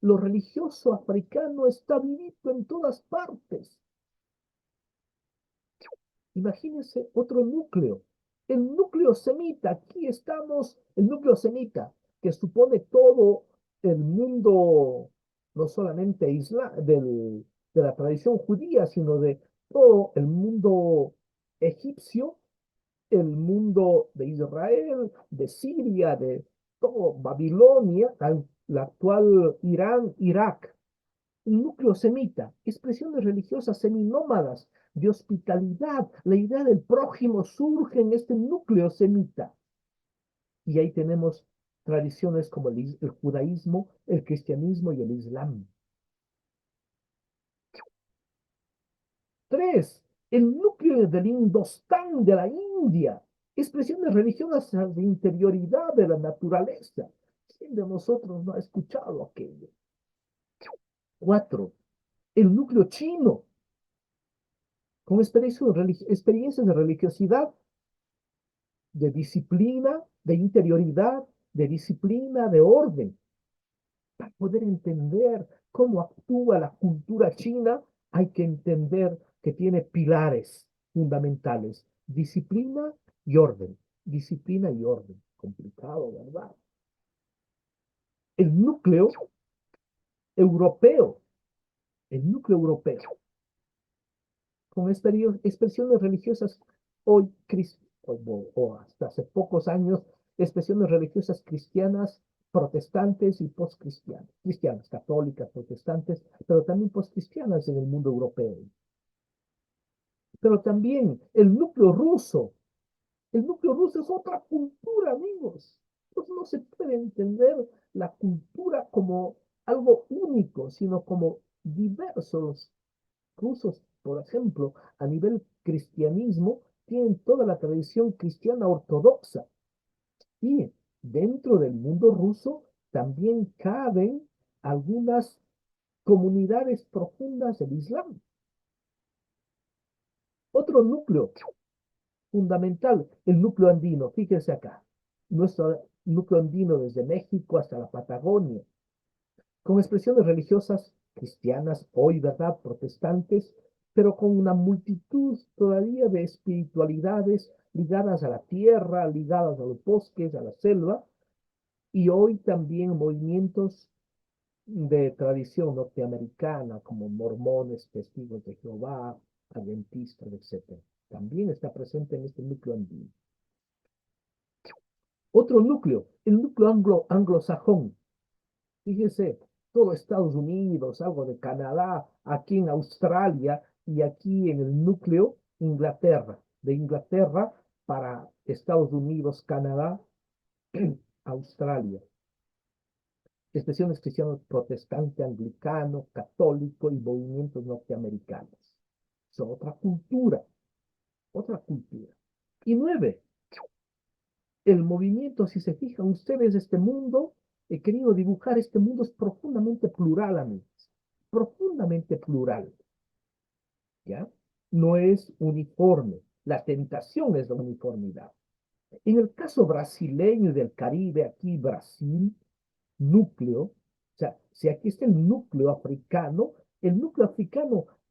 lo religioso africano está vivido en todas partes. Imagínense otro núcleo, el núcleo semita. Aquí estamos, el núcleo semita, que supone todo el mundo, no solamente de la tradición judía, sino de todo el mundo egipcio, el mundo de Israel, de Siria, de todo Babilonia, la actual Irán, Irak. Un núcleo semita, expresiones religiosas seminómadas de hospitalidad. La idea del prójimo surge en este núcleo semita. Y ahí tenemos tradiciones como el judaísmo, el cristianismo y el islam. Tres, el núcleo del Indostán de la India, expresiones religiosas de interioridad de la naturaleza. ¿Quién de nosotros no ha escuchado aquello? Cuatro, el núcleo chino, con experiencias de religiosidad, de disciplina, de interioridad, de disciplina, de orden. Para poder entender cómo actúa la cultura china, hay que entender que tiene pilares fundamentales: disciplina y orden. Disciplina y orden. Complicado, ¿verdad? El núcleo europeo, el núcleo europeo, con expresiones religiosas hoy, o hasta hace pocos años, expresiones religiosas cristianas, protestantes y postcristianas, cristianas, católicas, protestantes, pero también postcristianas en el mundo europeo. Pero también el núcleo ruso. El núcleo ruso es otra cultura, amigos. Pues no se puede entender la cultura como algo único, sino como diversos rusos, por ejemplo, a nivel cristianismo, tienen toda la tradición cristiana ortodoxa. Y dentro del mundo ruso también caben algunas comunidades profundas del Islam. Otro núcleo fundamental, el núcleo andino. Fíjense acá, nuestro núcleo andino desde México hasta la Patagonia, con expresiones religiosas cristianas, hoy, ¿verdad?, protestantes, pero con una multitud todavía de espiritualidades ligadas a la tierra, ligadas a los bosques, a la selva, y hoy también movimientos de tradición norteamericana, como mormones, testigos de Jehová, adventistas, etc. También está presente en este núcleo andino. Otro núcleo, el núcleo anglosajón. Fíjese, todo Estados Unidos, algo de Canadá, aquí en Australia y aquí en el núcleo Inglaterra, de Inglaterra para Estados Unidos, Canadá, Australia. Expresiones cristianas protestante, anglicano, católico y movimientos norteamericanos. Son otra cultura, otra cultura. Y nueve, el movimiento, si se fijan ustedes, este mundo, he querido dibujar, este mundo es profundamente plural, amigos, profundamente plural, ¿ya? No es uniforme, la tentación es la uniformidad. En el caso brasileño y del Caribe, aquí Brasil, núcleo, o sea, si aquí está el núcleo africano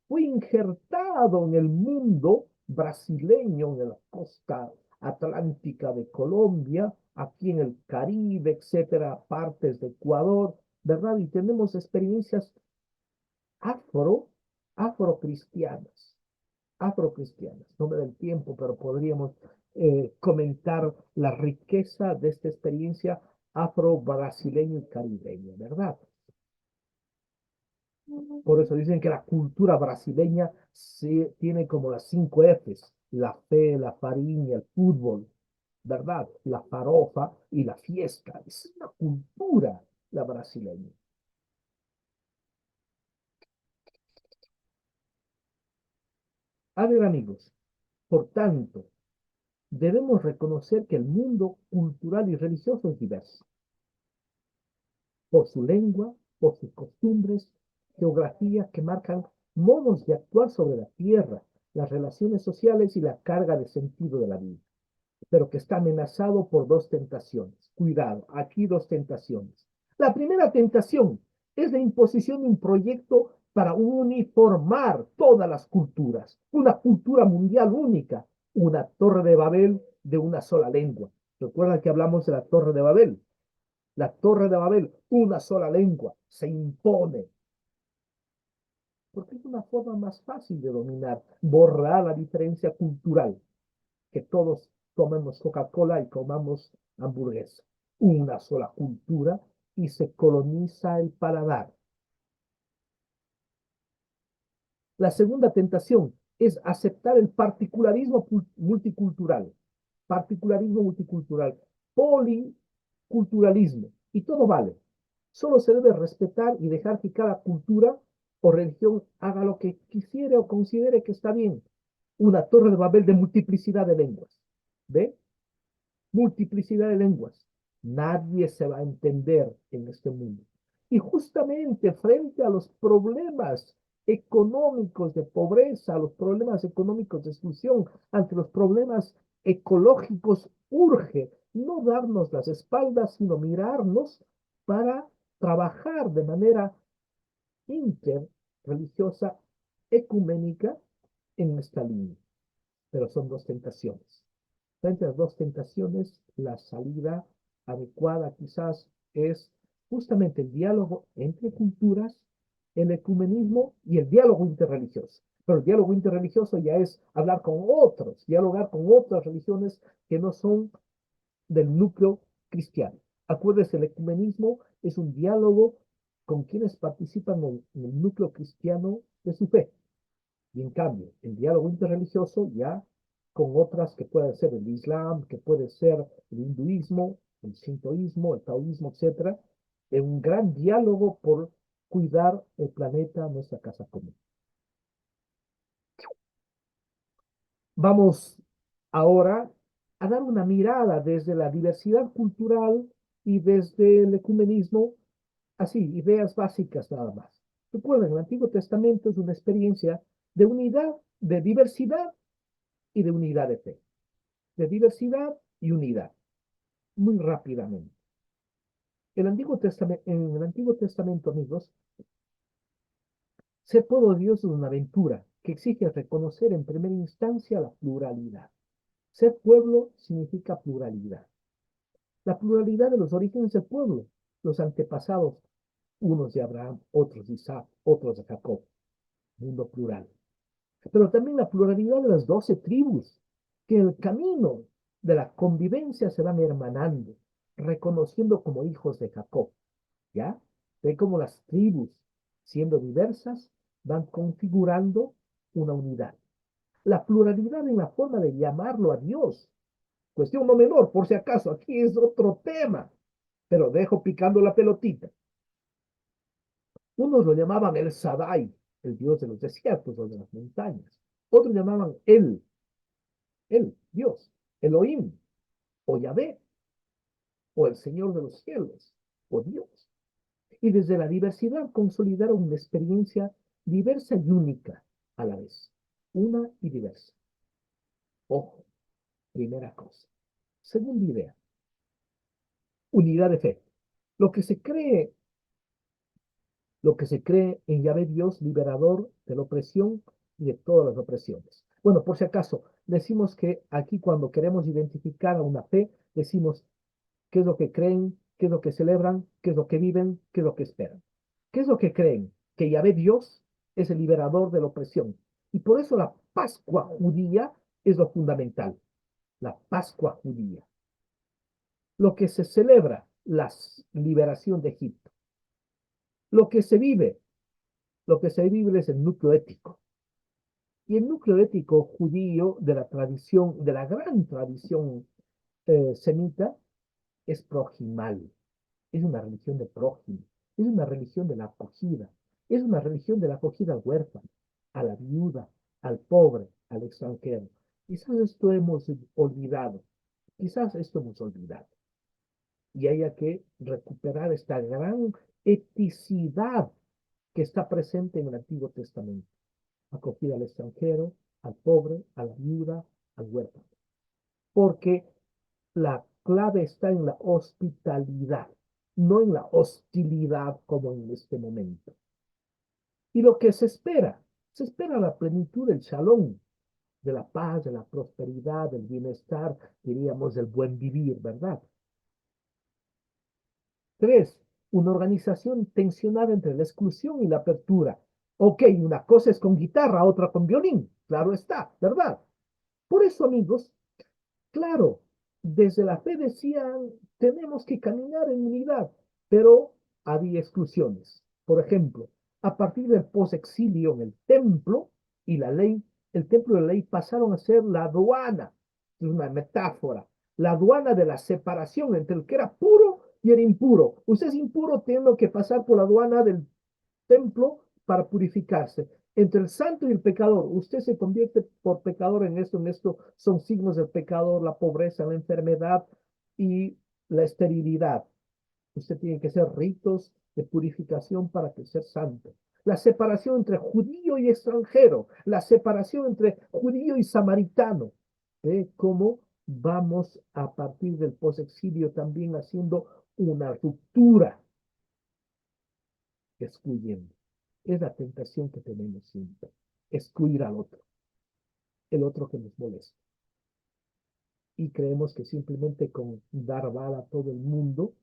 fue injertado en el mundo brasileño, en la costa atlántica de Colombia, aquí en el Caribe, etcétera, partes de Ecuador, ¿verdad? Y tenemos experiencias afrocristianas, afrocristianas. No me da el tiempo, pero podríamos comentar la riqueza de esta experiencia afro-brasileña y caribeña, ¿verdad? Por eso dicen que la cultura brasileña tiene como las 5 Fs: la fe, la farinha, el fútbol, ¿verdad? La farofa y la fiesta. Es una cultura la brasileña. A ver, amigos, por tanto, debemos reconocer que el mundo cultural y religioso es diverso, por su lengua, por sus costumbres, geografías que marcan modos de actuar sobre la tierra, las relaciones sociales y la carga de sentido de la vida, pero que está amenazado por dos tentaciones. Cuidado, aquí dos tentaciones. La primera tentación es la imposición de un proyecto para uniformar todas las culturas, una cultura mundial única, una torre de Babel de una sola lengua. ¿Recuerdan que hablamos de la torre de Babel? La torre de Babel, una sola lengua, se impone, porque es una forma más fácil de dominar, borrar la diferencia cultural, que todos tomemos Coca-Cola y comamos hamburguesa. Una sola cultura y se coloniza el paladar. La segunda tentación es aceptar el multicultural, particularismo multicultural, policulturalismo, y todo vale. Solo se debe respetar y dejar que cada cultura o religión haga lo que quisiera o considere que está bien. Una torre de Babel de multiplicidad de lenguas. ¿Ve? Multiplicidad de lenguas. Nadie se va a entender en este mundo. Y justamente frente a los problemas económicos de pobreza, a los problemas económicos de exclusión, ante los problemas ecológicos, urge no darnos las espaldas, sino mirarnos para trabajar de manera interreligiosa, ecuménica en esta línea. Pero son dos tentaciones. Frente a las dos tentaciones, la salida adecuada quizás es justamente el diálogo entre culturas, el ecumenismo y el diálogo interreligioso. Pero el diálogo interreligioso ya es hablar con otros, dialogar con otras religiones que no son del núcleo cristiano. Acuérdense, el ecumenismo es un diálogo con quienes participan en el núcleo cristiano de su fe. Y en cambio, el diálogo interreligioso ya con otras que pueden ser el Islam, que puede ser el hinduismo, el sintoísmo, el taoísmo, etcétera, es un gran diálogo por cuidar el planeta, nuestra casa común. Vamos ahora a dar una mirada desde la diversidad cultural y desde el ecumenismo, así, ideas básicas nada más. Recuerden, el Antiguo Testamento es una experiencia de unidad, de diversidad y de unidad de fe, de diversidad y unidad, muy rápidamente. En el Antiguo Testamento, amigos, ser pueblo de Dios es una aventura que exige reconocer en primera instancia la pluralidad. Ser pueblo significa pluralidad. La pluralidad de los orígenes del pueblo, los antepasados, unos de Abraham, otros de Isaac, otros de Jacob, mundo plural. Pero también la pluralidad de las 12 tribus, que en el camino de la convivencia se van hermanando, reconociendo como hijos de Jacob, ¿ya? Ve cómo las tribus, siendo diversas, van configurando una unidad. La pluralidad en la forma de llamarlo a Dios. Cuestión no menor, por si acaso, aquí es otro tema, pero dejo picando la pelotita. Unos lo llamaban el Sadai, el dios de los desiertos o de las montañas. Otros llamaban Dios, Elohim, o Yahvé, o el Señor de los cielos, o Dios. Y desde la diversidad consolidaron una experiencia diversa y única a la vez, una y diversa. Ojo, primera cosa. Segunda idea, unidad de fe. Lo que se cree, lo que se cree en Yahvé Dios, liberador de la opresión y de todas las opresiones. Bueno, por si acaso, decimos que aquí cuando queremos identificar a una fe, decimos qué es lo que creen, qué es lo que celebran, qué es lo que viven, qué es lo que esperan. ¿Qué es lo que creen? Que Yahvé Dios es el liberador de la opresión. Y por eso Pascua judía es lo fundamental, la Pascua judía. Lo que se celebra, la liberación de Egipto. Lo que se vive, lo que se vive es el núcleo ético. Y el núcleo ético judío de la tradición, de la gran tradición semita, es proximal. Es una religión de prójimo. Es una religión de la acogida. Es una religión de la acogida al huérfano, a la viuda, al pobre, al extranjero. Quizás esto hemos olvidado. Quizás esto hemos olvidado. Y haya que recuperar esta gran eticidad que está presente en el Antiguo Testamento. Acogida al extranjero, al pobre, a la viuda, al huérfano. Porque la clave está en la hospitalidad, no en la hostilidad como en este momento. Y lo que se espera la plenitud del shalom, de la paz, de la prosperidad, del bienestar, diríamos, del buen vivir, ¿verdad? Tres, una organización tensionada entre la exclusión y la apertura. Ok, una cosa es con guitarra, otra con violín, claro está, ¿verdad? Por eso, amigos, claro, desde la fe decían, tenemos que caminar en unidad, pero había exclusiones. Por ejemplo, a partir del posexilio en el templo y la ley, el templo y la ley pasaron a ser la aduana, es una metáfora, la aduana de la separación entre el que era puro y el impuro. Usted es impuro, tiene que pasar por la aduana del templo para purificarse. Entre el santo y el pecador, usted se convierte por pecador en esto son signos del pecador, la pobreza, la enfermedad y la esterilidad. Usted tiene que hacer ritos de purificación para que ser santo. La separación entre judío y extranjero, la separación entre judío y samaritano. ¿Ve cómo vamos a partir del posexilio también haciendo una ruptura, excluyendo? Es la tentación que tenemos siempre, excluir al otro, el otro que nos molesta. Y creemos que simplemente con dar bala a todo el mundo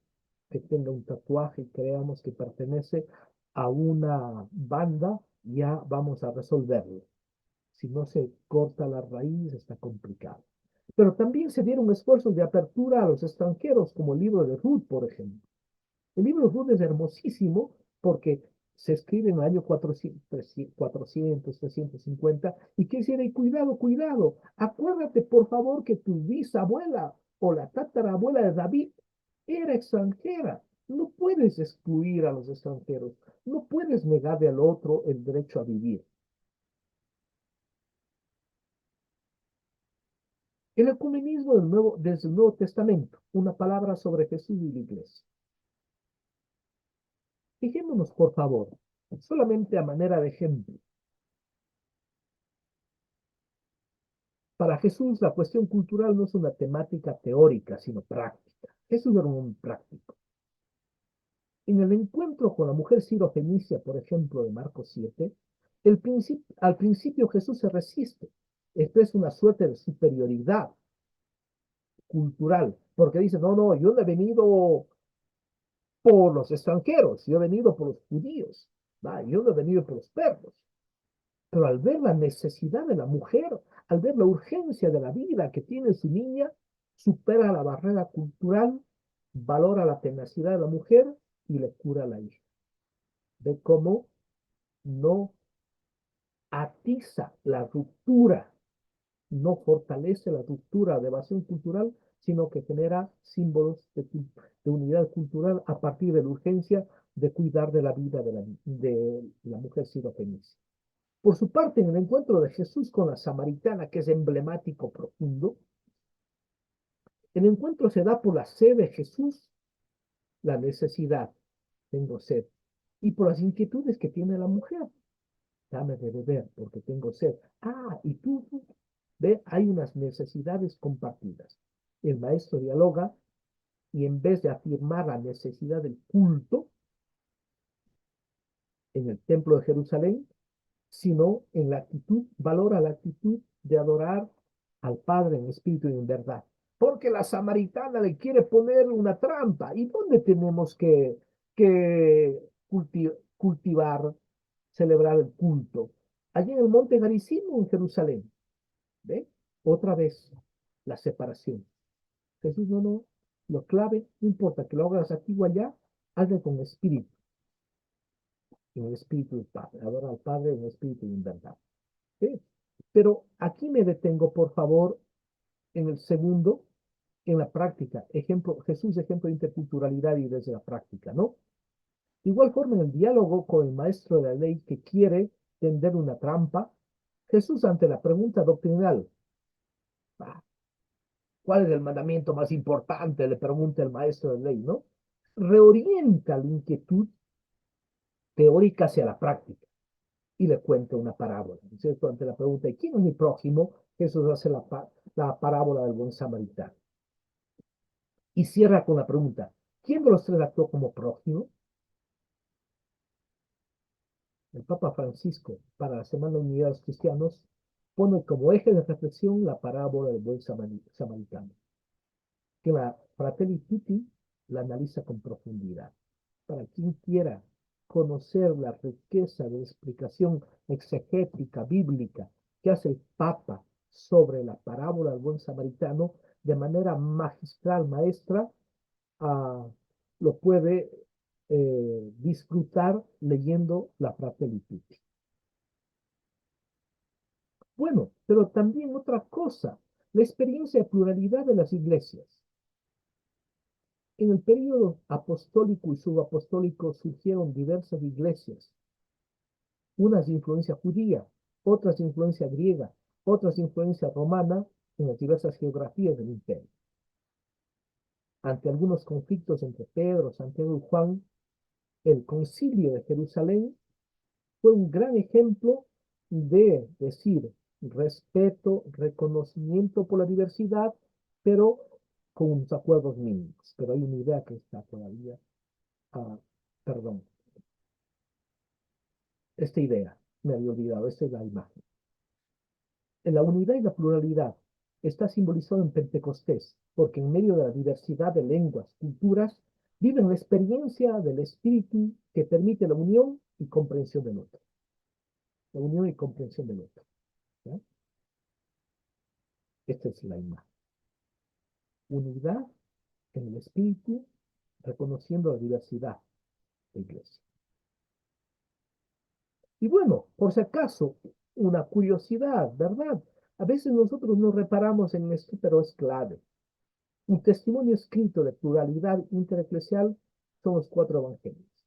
que tenga un tatuaje y creamos que pertenece a una banda, ya vamos a resolverlo. Si no se corta la raíz, está complicado. Pero también se dieron esfuerzos de apertura a los extranjeros, como el libro de Ruth, por ejemplo. El libro de Ruth es hermosísimo porque se escribe en el año 400, 350, y que dice, cuidado, cuidado, acuérdate por favor que tu bisabuela o la tatarabuela de David era extranjera. No puedes excluir a los extranjeros, no puedes negarle al otro el derecho a vivir. El ecumenismo desde el Nuevo Testamento, una palabra sobre Jesús y la iglesia. Fijémonos, por favor, solamente a manera de ejemplo. Para Jesús, la cuestión cultural no es una temática teórica, sino práctica. Jesús era un práctico. En el encuentro con la mujer sirofenicia, por ejemplo, de Marcos 7, al principio Jesús se resiste. Esto es una suerte de superioridad cultural, porque dice, no, no, yo no he venido por los extranjeros, yo he venido por los judíos, ¿va? Yo no he venido por los perros. Pero al ver la necesidad de la mujer, al ver la urgencia de la vida que tiene su niña, supera la barrera cultural, valora la tenacidad de la mujer y le cura a la hija. Ve cómo no atiza la ruptura, no fortalece la ruptura de evasión cultural, sino que genera símbolos de unidad cultural a partir de la urgencia de cuidar de la vida de la mujer sirofenicia. Por su parte, en el encuentro de Jesús con la samaritana, que es emblemático profundo, el encuentro se da por la sed de Jesús, la necesidad, tengo sed, y por las inquietudes que tiene la mujer. Dame de beber porque tengo sed. Ah, y tú, ve, hay unas necesidades compartidas. El maestro dialoga y en vez de afirmar la necesidad del culto en el templo de Jerusalén, sino en la actitud, valora la actitud de adorar al Padre en espíritu y en verdad. Porque la samaritana le quiere poner una trampa. ¿Y dónde tenemos que cultivar, celebrar el culto? allí en el monte Garicimo, en Jerusalén. ¿Ve? Otra vez, la separación. Jesús no, lo clave, no importa que lo hagas aquí o allá, hazlo con espíritu, en el espíritu del Padre. Adora al Padre en el espíritu y en verdad. ¿Sí? Pero aquí me detengo, por favor, en el segundo, en la práctica. Ejemplo, Jesús, ejemplo de interculturalidad y desde la práctica, ¿no? De igual forma, en el diálogo con el maestro de la ley que quiere tender una trampa, Jesús ante la pregunta doctrinal, ah, ¿cuál es el mandamiento más importante? Le pregunta el maestro de la ley, ¿no? Reorienta la inquietud teórica hacia la práctica y le cuenta una parábola. ¿Cierto? Ante la pregunta de quién es mi prójimo, Jesús hace la parábola del buen samaritano. Y cierra con la pregunta, ¿quién de los tres actuó como prójimo? El Papa Francisco, para la Semana de Unidad de los Cristianos, pone como eje de reflexión la parábola del buen samaritano, que la Fratelli Tutti la analiza con profundidad. Para quien quiera conocer la riqueza de la explicación exegética bíblica que hace el Papa sobre la parábola del buen samaritano de manera magistral, maestra, lo puede disfrutar leyendo la Fratelli Tutti. Bueno, pero también otra cosa, la experiencia de pluralidad de las iglesias. En el período apostólico y subapostólico surgieron diversas iglesias, unas de influencia judía, otras de influencia griega, otras de influencia romana en las diversas geografías del imperio. Ante algunos conflictos entre Pedro, Santiago y Juan, el concilio de Jerusalén fue un gran ejemplo de decir respeto, reconocimiento por la diversidad, pero con unos acuerdos mínimos. Pero hay una idea que está todavía, perdón, esta idea, me había olvidado, esta es la imagen. En la unidad y la pluralidad está simbolizado en Pentecostés, porque en medio de la diversidad de lenguas, culturas, viven la experiencia del Espíritu que permite la unión y comprensión del otro. La unión y comprensión del otro. ¿Ya? Esta es la imagen. Unidad en el espíritu, reconociendo la diversidad de iglesia. Y bueno, por si acaso, una curiosidad, ¿verdad? A veces nosotros no reparamos en esto, pero es clave. Un testimonio escrito de pluralidad intereclesial son los 4 evangelios.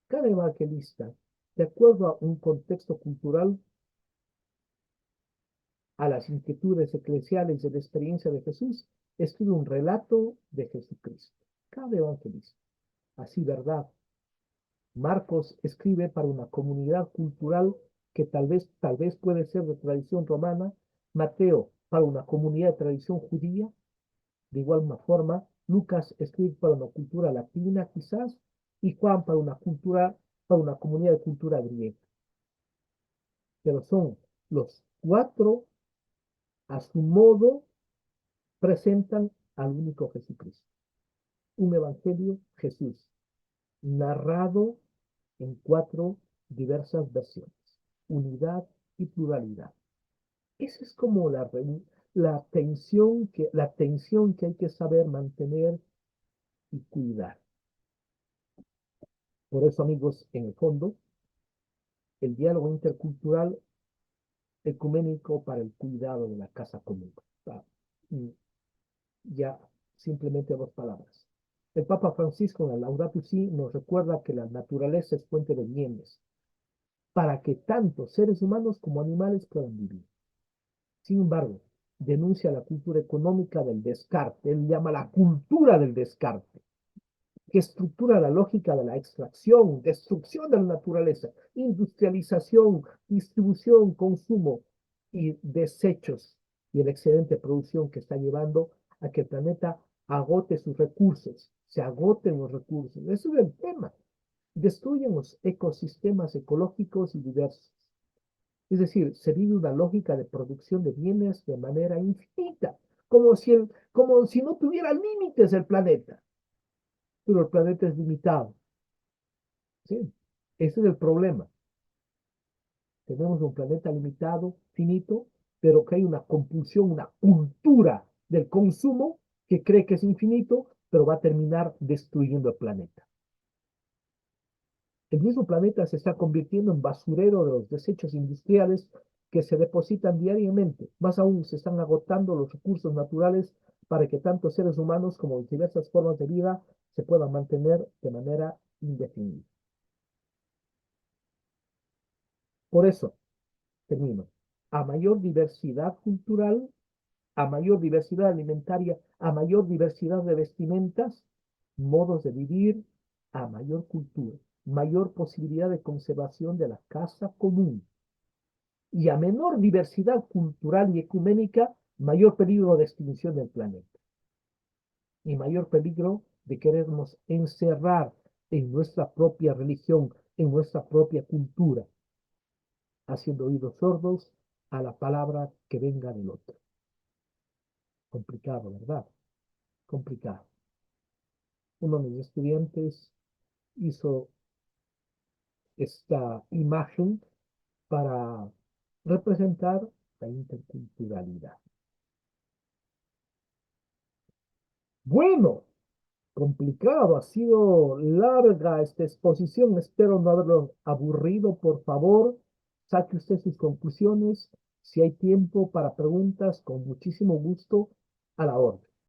Cada evangelista, de acuerdo a un contexto cultural, a las inquietudes eclesiales de la experiencia de Jesús, escribe un relato de Jesucristo. Cada evangelista. Así, ¿verdad? Marcos escribe para una comunidad cultural que tal vez puede ser de tradición romana, Mateo para una comunidad de tradición judía, de igual forma, Lucas escribe para una cultura latina quizás, y Juan para una comunidad de cultura griega. Pero son los 4 a su modo presentan al único Jesucristo. Un evangelio Jesús, narrado en 4 diversas versiones. Unidad y pluralidad. Esa es como la tensión que hay que saber mantener y cuidar. Por eso, amigos, en el fondo, el diálogo intercultural ecuménico para el cuidado de la casa común. Ya simplemente 2 palabras. El Papa Francisco en la Laudato Si nos recuerda que la naturaleza es fuente de bienes para que tanto seres humanos como animales puedan vivir. Sin embargo, denuncia la cultura económica del descarte. Él llama la cultura del descarte, que estructura la lógica de la extracción, destrucción de la naturaleza, industrialización, distribución, consumo y desechos y el excedente de producción que está llevando a que el planeta agote sus recursos, se agoten los recursos. Eso es el tema. Destruyen los ecosistemas ecológicos y diversos. Es decir, se vive una lógica de producción de bienes de manera infinita, como si no tuviera límites el planeta. Pero el planeta es limitado. ¿Sí? Ese es el problema. Tenemos un planeta limitado, finito, pero que hay una compulsión, una cultura del consumo que cree que es infinito, pero va a terminar destruyendo el planeta. El mismo planeta se está convirtiendo en basurero de los desechos industriales que se depositan diariamente. Más aún, se están agotando los recursos naturales para que tanto seres humanos como diversas formas de vida se puedan mantener de manera indefinida. Por eso, termino, a mayor diversidad cultural, a mayor diversidad alimentaria, a mayor diversidad de vestimentas, modos de vivir, a mayor cultura, mayor posibilidad de conservación de la casa común. Y a menor diversidad cultural y ecuménica, mayor peligro de extinción del planeta. Y mayor peligro de querernos encerrar en nuestra propia religión, en nuestra propia cultura, haciendo oídos sordos a la palabra que venga del otro. Complicado, ¿verdad? Complicado. Uno de mis estudiantes hizo esta imagen para representar la interculturalidad. Bueno, complicado, ha sido larga esta exposición, espero no haberlo aburrido, por favor, saque usted sus conclusiones, si hay tiempo para preguntas, con muchísimo gusto, a la orden.